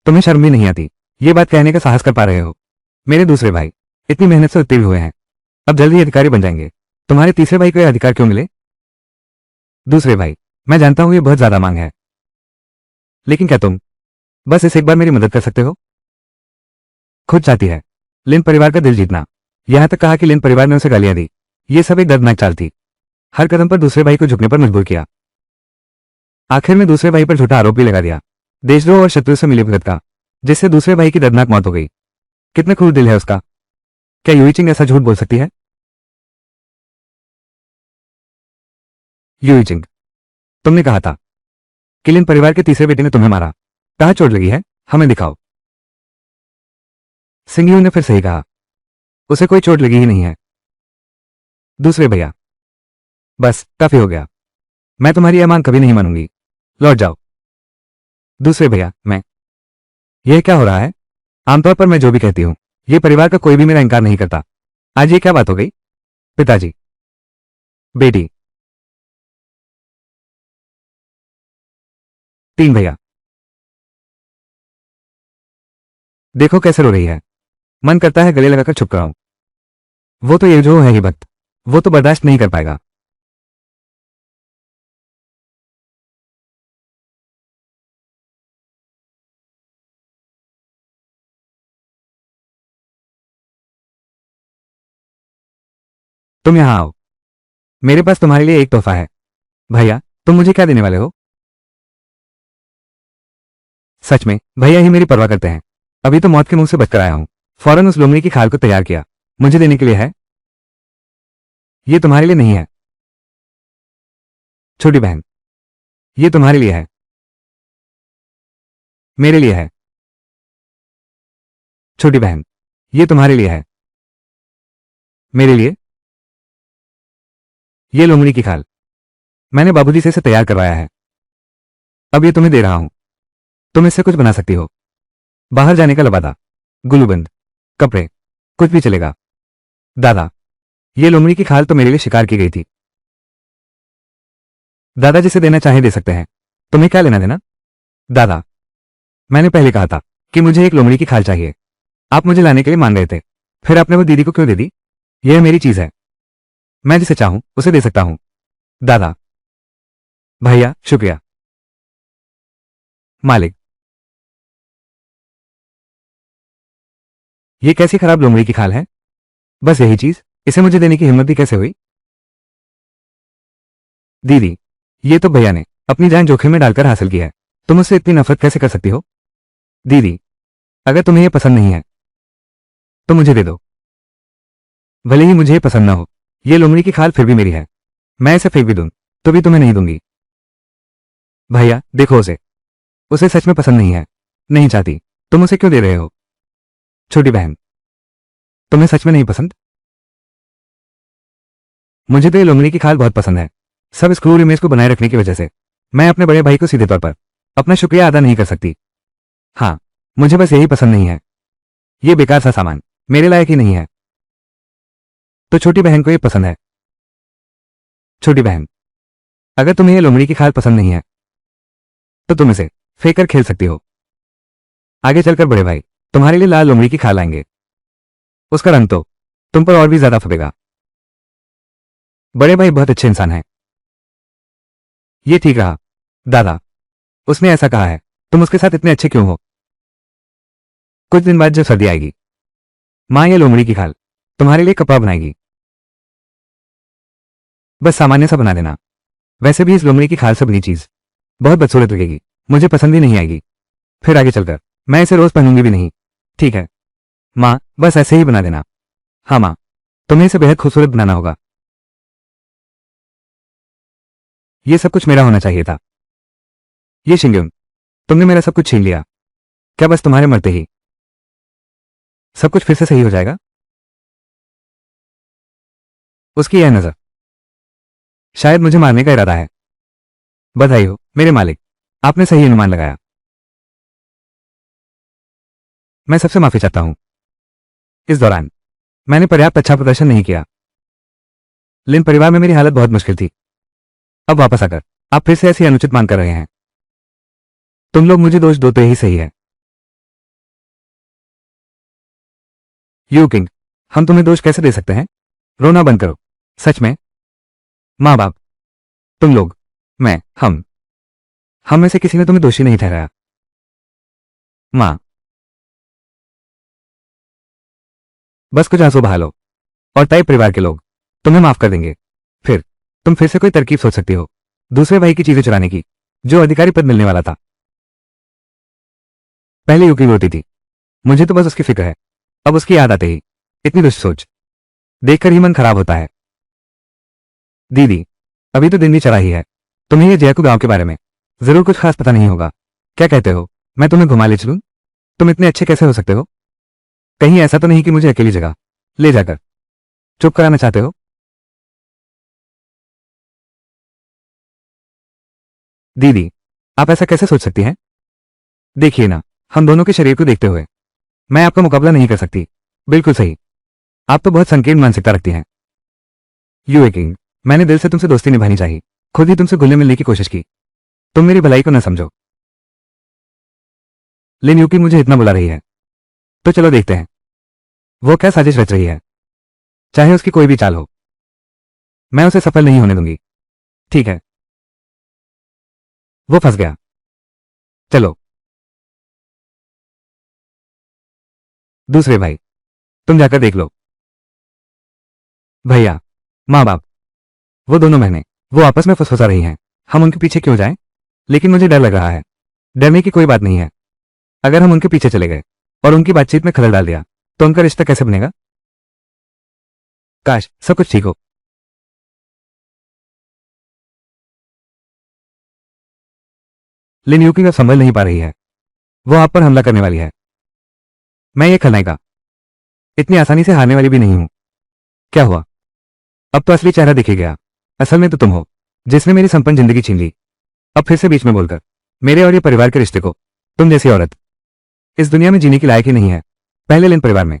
S1: तुम्हें शर्म भी नहीं आती ये बात कहने का साहस कर पा रहे हो? मेरे दूसरे भाई इतनी मेहनत से उत्तीर्ण हुए हैं, अब जल्दी अधिकारी बन जाएंगे, तुम्हारे तीसरे भाई को यह अधिकार क्यों मिले? दूसरे भाई मैं जानता हूं ये बहुत ज्यादा मांग है, लेकिन क्या तुम बस इस एक बार मेरी मदद कर सकते हो? खुद चाहती है लिन परिवार का दिल जीतना, यहां तक कहा कि लिन परिवार ने उसे गालियां दी। ये सब एक दर्दनाक चाल थी, हर कदम पर दूसरे भाई को झुकने पर मजबूर किया। आखिर में दूसरे भाई पर झूठा आरोप भी लगा दिया, देशद्रोह और शत्रु से मिलीभगत का, जिससे दूसरे भाई की दर्दनाक मौत हो गई। कितना क्रूर दिल है उसका। क्या यूइचिंग ऐसा झूठ बोल सकती है? यूइचिंग, तुमने कहा था कि लिन परिवार के तीसरे बेटे ने तुम्हें मारा। कहाँ चोट लगी है, हमें दिखाओ। सिंगयू ने फिर सही कहा, उसे कोई चोट लगी ही नहीं है। दूसरे भैया, बस काफी हो गया, मैं तुम्हारी यह मांग कभी नहीं मानूंगी, लौट जाओ। दूसरे भैया, मैं, यह क्या हो रहा है? आमतौर पर मैं जो भी कहती हूं, यह परिवार का कोई भी मेरा इंकार नहीं करता। आज ये क्या बात हो गई? पिताजी, बेटी, तीन भैया, देखो कैसे रो रही है, मन करता है गले लगाकर चुप कराऊं। वो तो ये जो है ही वक्त, वो तो बर्दाश्त नहीं कर पाएगा। तुम यहां आओ, मेरे पास तुम्हारे लिए एक तोहफा है। भैया, तुम मुझे क्या देने वाले हो? सच में भैया ही मेरी परवाह करते हैं। अभी तो मौत के मुंह से बचकर आया हूं, फौरन उस लोमड़ी की खाल को तैयार किया, मुझे देने के लिए है। ये तुम्हारे लिए नहीं है छोटी बहन, ये तुम्हारे लिए है। मेरे लिए है छोटी बहन, ये तुम्हारे लिए है। मेरे लिए, ये लोमड़ी की खाल, मैंने बाबूजी से इसे तैयार करवाया है, अब ये तुम्हें दे रहा हूं। तुम इससे कुछ बना सकती हो। बाहर जाने का लबादा, गुलूबंद, कपड़े, कुछ भी चलेगा। दादा, ये लोमड़ी की खाल तो मेरे लिए शिकार की गई थी। दादा जिसे देना चाहे दे सकते हैं, तुम्हें क्या लेना देना? दादा, मैंने पहले कहा था कि मुझे एक लोमड़ी की खाल चाहिए, आप मुझे लाने के लिए मान रहे थे, फिर आपने वो दीदी को क्यों दे दी? यह मेरी चीज है, मैं जिसे चाहूं उसे दे सकता हूं। दादा, भैया शुक्रिया। मालिक, ये कैसी खराब लोमड़ी की खाल है? बस यही चीज, इसे मुझे देने की हिम्मत भी कैसे हुई? दीदी, ये तो भैया ने अपनी जान जोखिम में डालकर हासिल की है, तुम उससे इतनी नफरत कैसे कर सकती हो? दीदी, अगर तुम्हें यह पसंद नहीं है तो मुझे दे दो। भले ही मुझे ये पसंद ना हो, ये लोमड़ी की खाल फिर भी मेरी है, मैं इसे फेंक भी दूं तो भी तुम्हें नहीं दूंगी। भैया देखो उसे, उसे सच में पसंद नहीं है, नहीं चाहती, तुम उसे क्यों दे रहे हो? छोटी बहन, तुम्हें सच में नहीं पसंद? मुझे तो ये लोमड़ी की खाल बहुत पसंद है, सब इस क्रूर इमेज को बनाए रखने की वजह से मैं अपने बड़े भाई को सीधे तौर पर अपना शुक्रिया अदा नहीं कर सकती। हाँ, मुझे बस यही पसंद नहीं है, ये बेकार सा सामान मेरे लायक ही नहीं है। तो छोटी बहन को ये पसंद है। छोटी बहन, अगर तुम्हें ये लोमड़ी की खाल पसंद नहीं है तो तुम इसे फेंक कर खेल सकती हो। आगे चलकर बड़े भाई तुम्हारे लिए लाल लोमड़ी की खाल लाएंगे, उसका रंग तो तुम पर और भी ज्यादा फबेगा। बड़े भाई बहुत अच्छे इंसान हैं। ये ठीक रहा। दादा, उसने ऐसा कहा है, तुम उसके साथ इतने अच्छे क्यों हो? कुछ दिन बाद जब सर्दी आएगी, माँ ये लोमड़ी की खाल तुम्हारे लिए कपड़ा बनाएगी, बस सामान्य सा बना देना। वैसे भी इस लोमड़ी की खाल से बनी चीज बहुत बदसूरत लगेगी, मुझे पसंद ही नहीं आएगी, फिर आगे चलकर मैं इसे रोज पहनूंगी भी नहीं। ठीक है माँ, बस ऐसे ही बना देना। हाँ माँ, तुम्हें इसे बेहद खूबसूरत बनाना होगा। ये सब कुछ मेरा होना चाहिए था। ये शिंग्युन, तुमने मेरा सब कुछ छीन लिया, क्या बस तुम्हारे मरते ही सब कुछ फिर से सही हो जाएगा? उसकी यह नजर, शायद मुझे मारने का इरादा है। बधाई हो मेरे मालिक, आपने सही अनुमान लगाया। मैं सबसे माफी चाहता हूं, इस दौरान मैंने पर्याप्त अच्छा प्रदर्शन नहीं किया। लिन परिवार में मेरी हालत बहुत मुश्किल थी, अब वापस आकर आप फिर से ऐसी अनुचित मांग कर रहे हैं। तुम लोग मुझे दोष दो तो यही सही है। यू किंग, हम तुम्हें दोष कैसे दे सकते हैं? रोना बंद करो। सच में माँ बाप, तुम लोग, मैं, हम में से किसी ने तुम्हें दोषी नहीं ठहराया। माँ, बस कुछ आंसू बहा लो और ताई परिवार के लोग तुम्हें माफ कर देंगे। फिर तुम फिर से कोई तरकीब सोच सकती हो दूसरे भाई की चीजें चुराने की, जो अधिकारी पद मिलने वाला था। पहले यूकी रोती थी, मुझे तो बस उसकी फिक्र है, अब उसकी याद आते ही इतनी दुष्ट सोच देखकर ही मन खराब होता है। दीदी, अभी तो दिन भी चढ़ा ही है। तुम्हें ये जयकू गांव के बारे में जरूर कुछ खास पता नहीं होगा। क्या कहते हो, मैं तुम्हें घुमा ले चलूं? तुम इतने अच्छे कैसे हो सकते हो? कहीं ऐसा तो नहीं कि मुझे अकेली जगह ले जाकर चुप कराना चाहते हो? दीदी, आप ऐसा कैसे सोच सकती हैं? देखिए ना, हम दोनों के शरीर को देखते हुए मैं आपका मुकाबला नहीं कर सकती। बिल्कुल सही, आप तो बहुत संकीर्ण मानसिकता रखती हैं। यू ए किंग, मैंने दिल से तुमसे दोस्ती निभानी चाहिए, खुद ही तुमसे घुलने मिलने की कोशिश की। तुम मेरी भलाई को न समझो। लिन यूकी मुझे इतना बुला रही है, तो चलो देखते हैं वो क्या साजिश रच रही है। चाहे उसकी कोई भी चाल हो, मैं उसे सफल नहीं होने दूंगी। ठीक है, वो फंस गया। चलो, दूसरे भाई, तुम जाकर देख लो। भैया, माँ बाप, वो दोनों बहनें, वो आपस में फुसफुसा रही हैं। हम उनके पीछे क्यों जाएं? लेकिन मुझे डर लग रहा है। डरने की कोई बात नहीं है। अगर हम उनके पीछे चले गए और उनकी बातचीत में खलल डाल दिया तो उनका रिश्ता कैसे बनेगा? काश सब कुछ ठीक हो। लिन यूकी अब संभल नहीं पा रही है। वो आप पर हमला करने वाली है। मैं ये खलनायिका इतनी आसानी से हारने वाली भी नहीं हूं। क्या हुआ? अब तो असली चेहरा दिख ही गया। असल में तो तुम हो जिसने मेरी संपन्न जिंदगी छीन ली। अब फिर से बीच में बोलकर मेरे और ये परिवार के रिश्ते को तुम जैसी औरत इस दुनिया में जीने की लायक ही नहीं है। पहले लिन परिवार में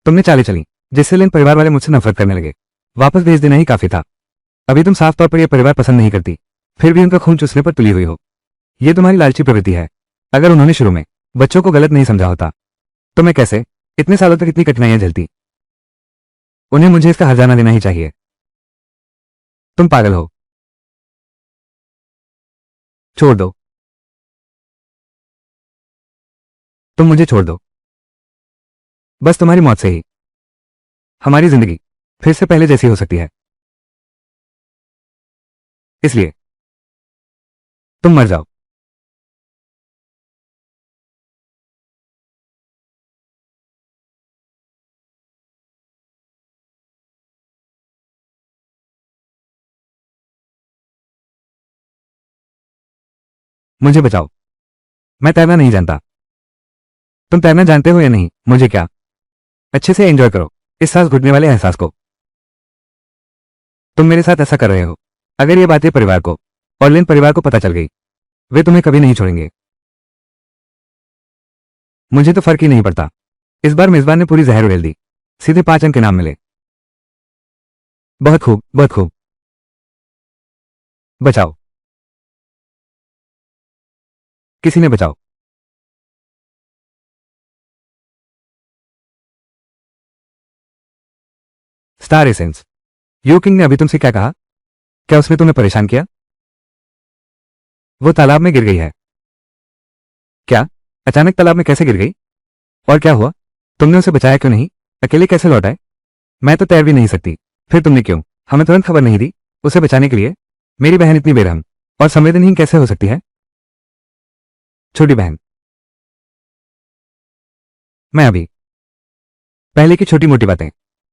S1: तुमने चालें चली जिससे लिन परिवार वाले मुझसे नफरत करने लगे। वापस भेज देना ही काफी था। अभी तुम साफ तौर पर यह परिवार पसंद नहीं करती, फिर भी उनका खून चूसने पर तुली हुई हो। यह तुम्हारी लालची प्रवृत्ति है। अगर उन्होंने शुरू में बच्चों को गलत नहीं समझा होता तो मैं कैसे इतने सालों तक इतनी कठिनाइयां झेलती? उन्हें मुझे इसका हर्जाना देना ही चाहिए। तुम पागल हो। छोड़ दो। तुम मुझे छोड़ दो। बस तुम्हारी मौत से ही हमारी जिंदगी फिर से पहले जैसी हो सकती है। इसलिए तुम मर जाओ। मुझे बचाओ। मैं तैरना नहीं जानता। तुम तैरना जानते हो या नहीं मुझे क्या। अच्छे से एंजॉय करो इस सांस घुटने वाले एहसास को। तुम मेरे साथ ऐसा कर रहे हो। अगर ये बातें परिवार को और लिन परिवार को पता चल गई, वे तुम्हें कभी नहीं छोड़ेंगे। मुझे तो फर्क ही नहीं पड़ता। इस बार मेजबान ने पूरी जहर उड़ेल दी। सीधे 5 अंक के नाम मिले। बहुत खूब, बहुत खूब। बचाओ, किसी ने बचाओ। Star essence. यू किंग ने अभी तुमसे क्या कहा? क्या उसने तुम्हें परेशान किया? वो तालाब में गिर गई है। क्या? अचानक तालाब में कैसे गिर गई? और क्या हुआ? तुमने उसे बचाया क्यों नहीं? अकेले कैसे लौट आए? मैं तो तैर भी नहीं सकती, फिर तुमने क्यों हमें तुरंत खबर नहीं दी उसे बचाने के लिए? मेरी बहन इतनी बेरहम और संवेदनहीन कैसे हो सकती है? छोटी बहन, मैं अभी पहले की छोटी मोटी बातें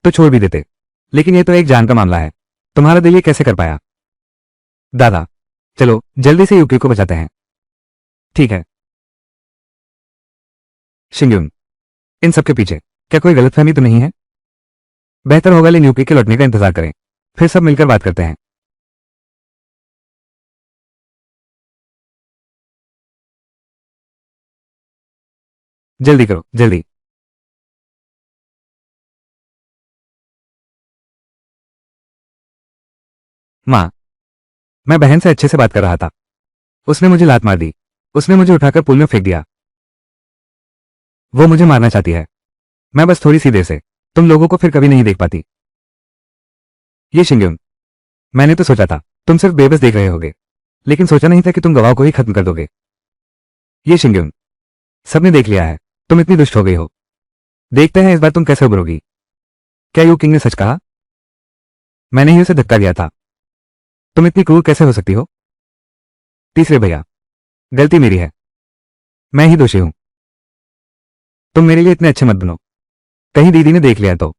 S1: तो छोड़ भी देते, लेकिन ये तो एक जान का मामला है। तुम्हारा दिल ये कैसे कर पाया? दादा, चलो जल्दी से यूकी को बचाते हैं। ठीक है। शिंग्यून, इन सबके पीछे क्या कोई गलतफहमी तो नहीं है? बेहतर होगा लेन यूकी के लौटने का इंतजार करें, फिर सब मिलकर बात करते हैं। जल्दी करो, जल्दी। माँ, मैं बहन से अच्छे से बात कर रहा था। उसने मुझे लात मार दी। उसने मुझे उठाकर पुल में फेंक दिया। वो मुझे मारना चाहती है। मैं बस थोड़ी सी देर से तुम लोगों को फिर कभी नहीं देख पाती। ये शिंग्यून, मैंने तो सोचा था तुम सिर्फ बेबस देख रहे होगे, लेकिन सोचा नहीं था कि तुम गवाह को ही खत्म कर दोगे। ये शिंग्यून, सबने देख लिया है तुम इतनी दुष्ट हो गई हो। देखते हैं इस बार तुम कैसे उभरोगी। क्या यू किंग ने सच कहा? मैंने ही उसे धक्का दिया था। तुम इतनी क्रूर कैसे हो सकती हो? तीसरे भैया, गलती मेरी है। मैं ही दोषी हूं। तुम मेरे लिए इतने अच्छे मत बनो। कहीं दीदी ने देख लिया तो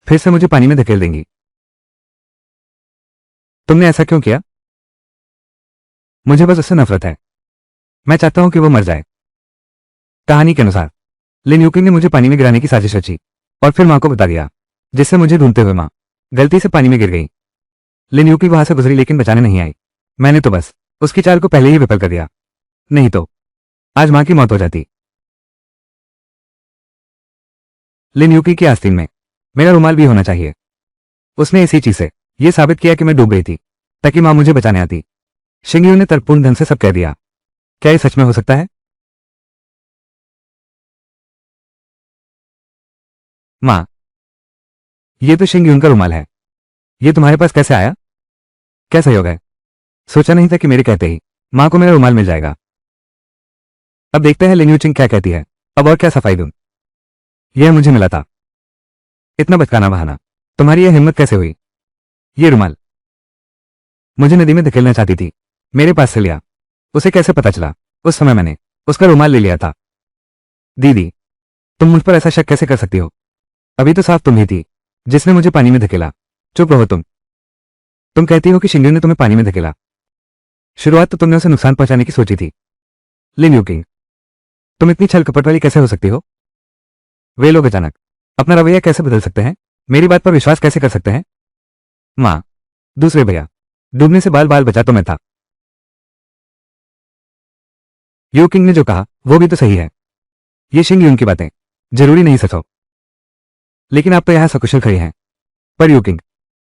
S1: फिर से मुझे पानी में धकेल देंगी। तुमने ऐसा क्यों किया? मुझे बस उससे नफरत है। मैं चाहता हूं कि वो मर जाए। कहानी के अनुसार लिन यूकिंग ने मुझे पानी में गिराने की साजिश रची और फिर मां को बता दिया, जिससे मुझे ढूंढते हुए मां गलती से पानी में गिर गई। लिन यूकिंग वहां से गुजरी लेकिन बचाने नहीं आई। मैंने तो बस उसकी चाल को पहले ही विफल कर दिया, नहीं तो आज मां की मौत हो जाती। लिन यूकी की आस्तीन में मेरा रुमाल भी होना चाहिए। उसने इसी चीज से यह साबित किया कि मैं डूब गई थी ताकि मां मुझे बचाने आती। शिंगयू ने तर्कपूर्ण ढंग से सब कह दिया। क्या ये सच में हो सकता है? मां, ये तो शिंगयून का रुमाल है। ये तुम्हारे पास कैसे आया? क्या सहयोग है? सोचा नहीं था कि मेरे कहते ही मां को मेरा रुमाल मिल जाएगा। अब देखते हैं लिन यूचिंग क्या कहती है। अब और क्या सफाई दूं? यह मुझे मिला था। इतना बचकाना बहाना, तुम्हारी यह हिम्मत कैसे हुई? ये रुमाल मुझे नदी में धकेलना चाहती थी, मेरे पास से लिया। उसे कैसे पता चला? उस समय मैंने उसका रुमाल ले लिया था। दीदी, तुम मुझ पर ऐसा शक कैसे कर सकती हो? अभी तो साफ तुम ही थी जिसने मुझे पानी में धकेला। चुप रहो तुम कहती हो कि शिंगयू ने तुम्हें पानी में धकेला। शुरुआत तो तुमने उसे नुकसान पहुंचाने की सोची थी। लिन यूकिंग, तुम इतनी छल कपट वाली कैसे हो सकती हो? वे लोग अचानक अपना रवैया कैसे बदल सकते हैं? मेरी बात पर विश्वास कैसे कर सकते हैं? मां, दूसरे भैया, डूबने से बाल बाल बचा तो मैं था। यूकिंग ने जो कहा वो भी तो सही है। ये शिंगयून की बातें जरूरी नहीं सच हो, लेकिन आप तो यहां सकुशल खड़ी हैं। पर यूकिंग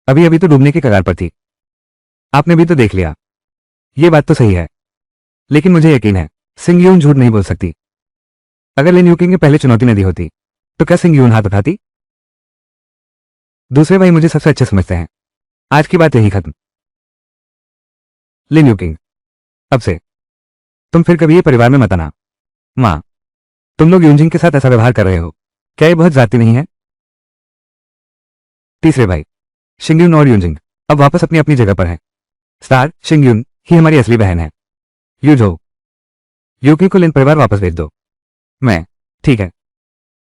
S1: अभी अभी तो डूबने की कगार पर थी। आपने भी तो देख लिया। ये बात तो सही है, लेकिन मुझे यकीन है सिंगयून झूठ नहीं बोल सकती। अगर लिन यूकिंग ने पहले चुनौती न दी होती तो क्या सिंगयून हाथ उठाती? दूसरे भाई मुझे सबसे अच्छे समझते हैं। आज की बात यही खत्म। लिन यूकिंग, अब से तुम फिर कभी ये परिवार में मत आना। मां, तुम लोग यूनजिंग के साथ ऐसा व्यवहार कर रहे हो, क्या ये बहुत जाती नहीं है? तीसरे भाई शिंगयून और यूनजिंग अब वापस अपनी अपनी जगह पर हैं। स्टार शिंगयून ही हमारी असली बहन है। यूजो, यूकी को लिन परिवार वापस भेज दो। मैं ठीक है।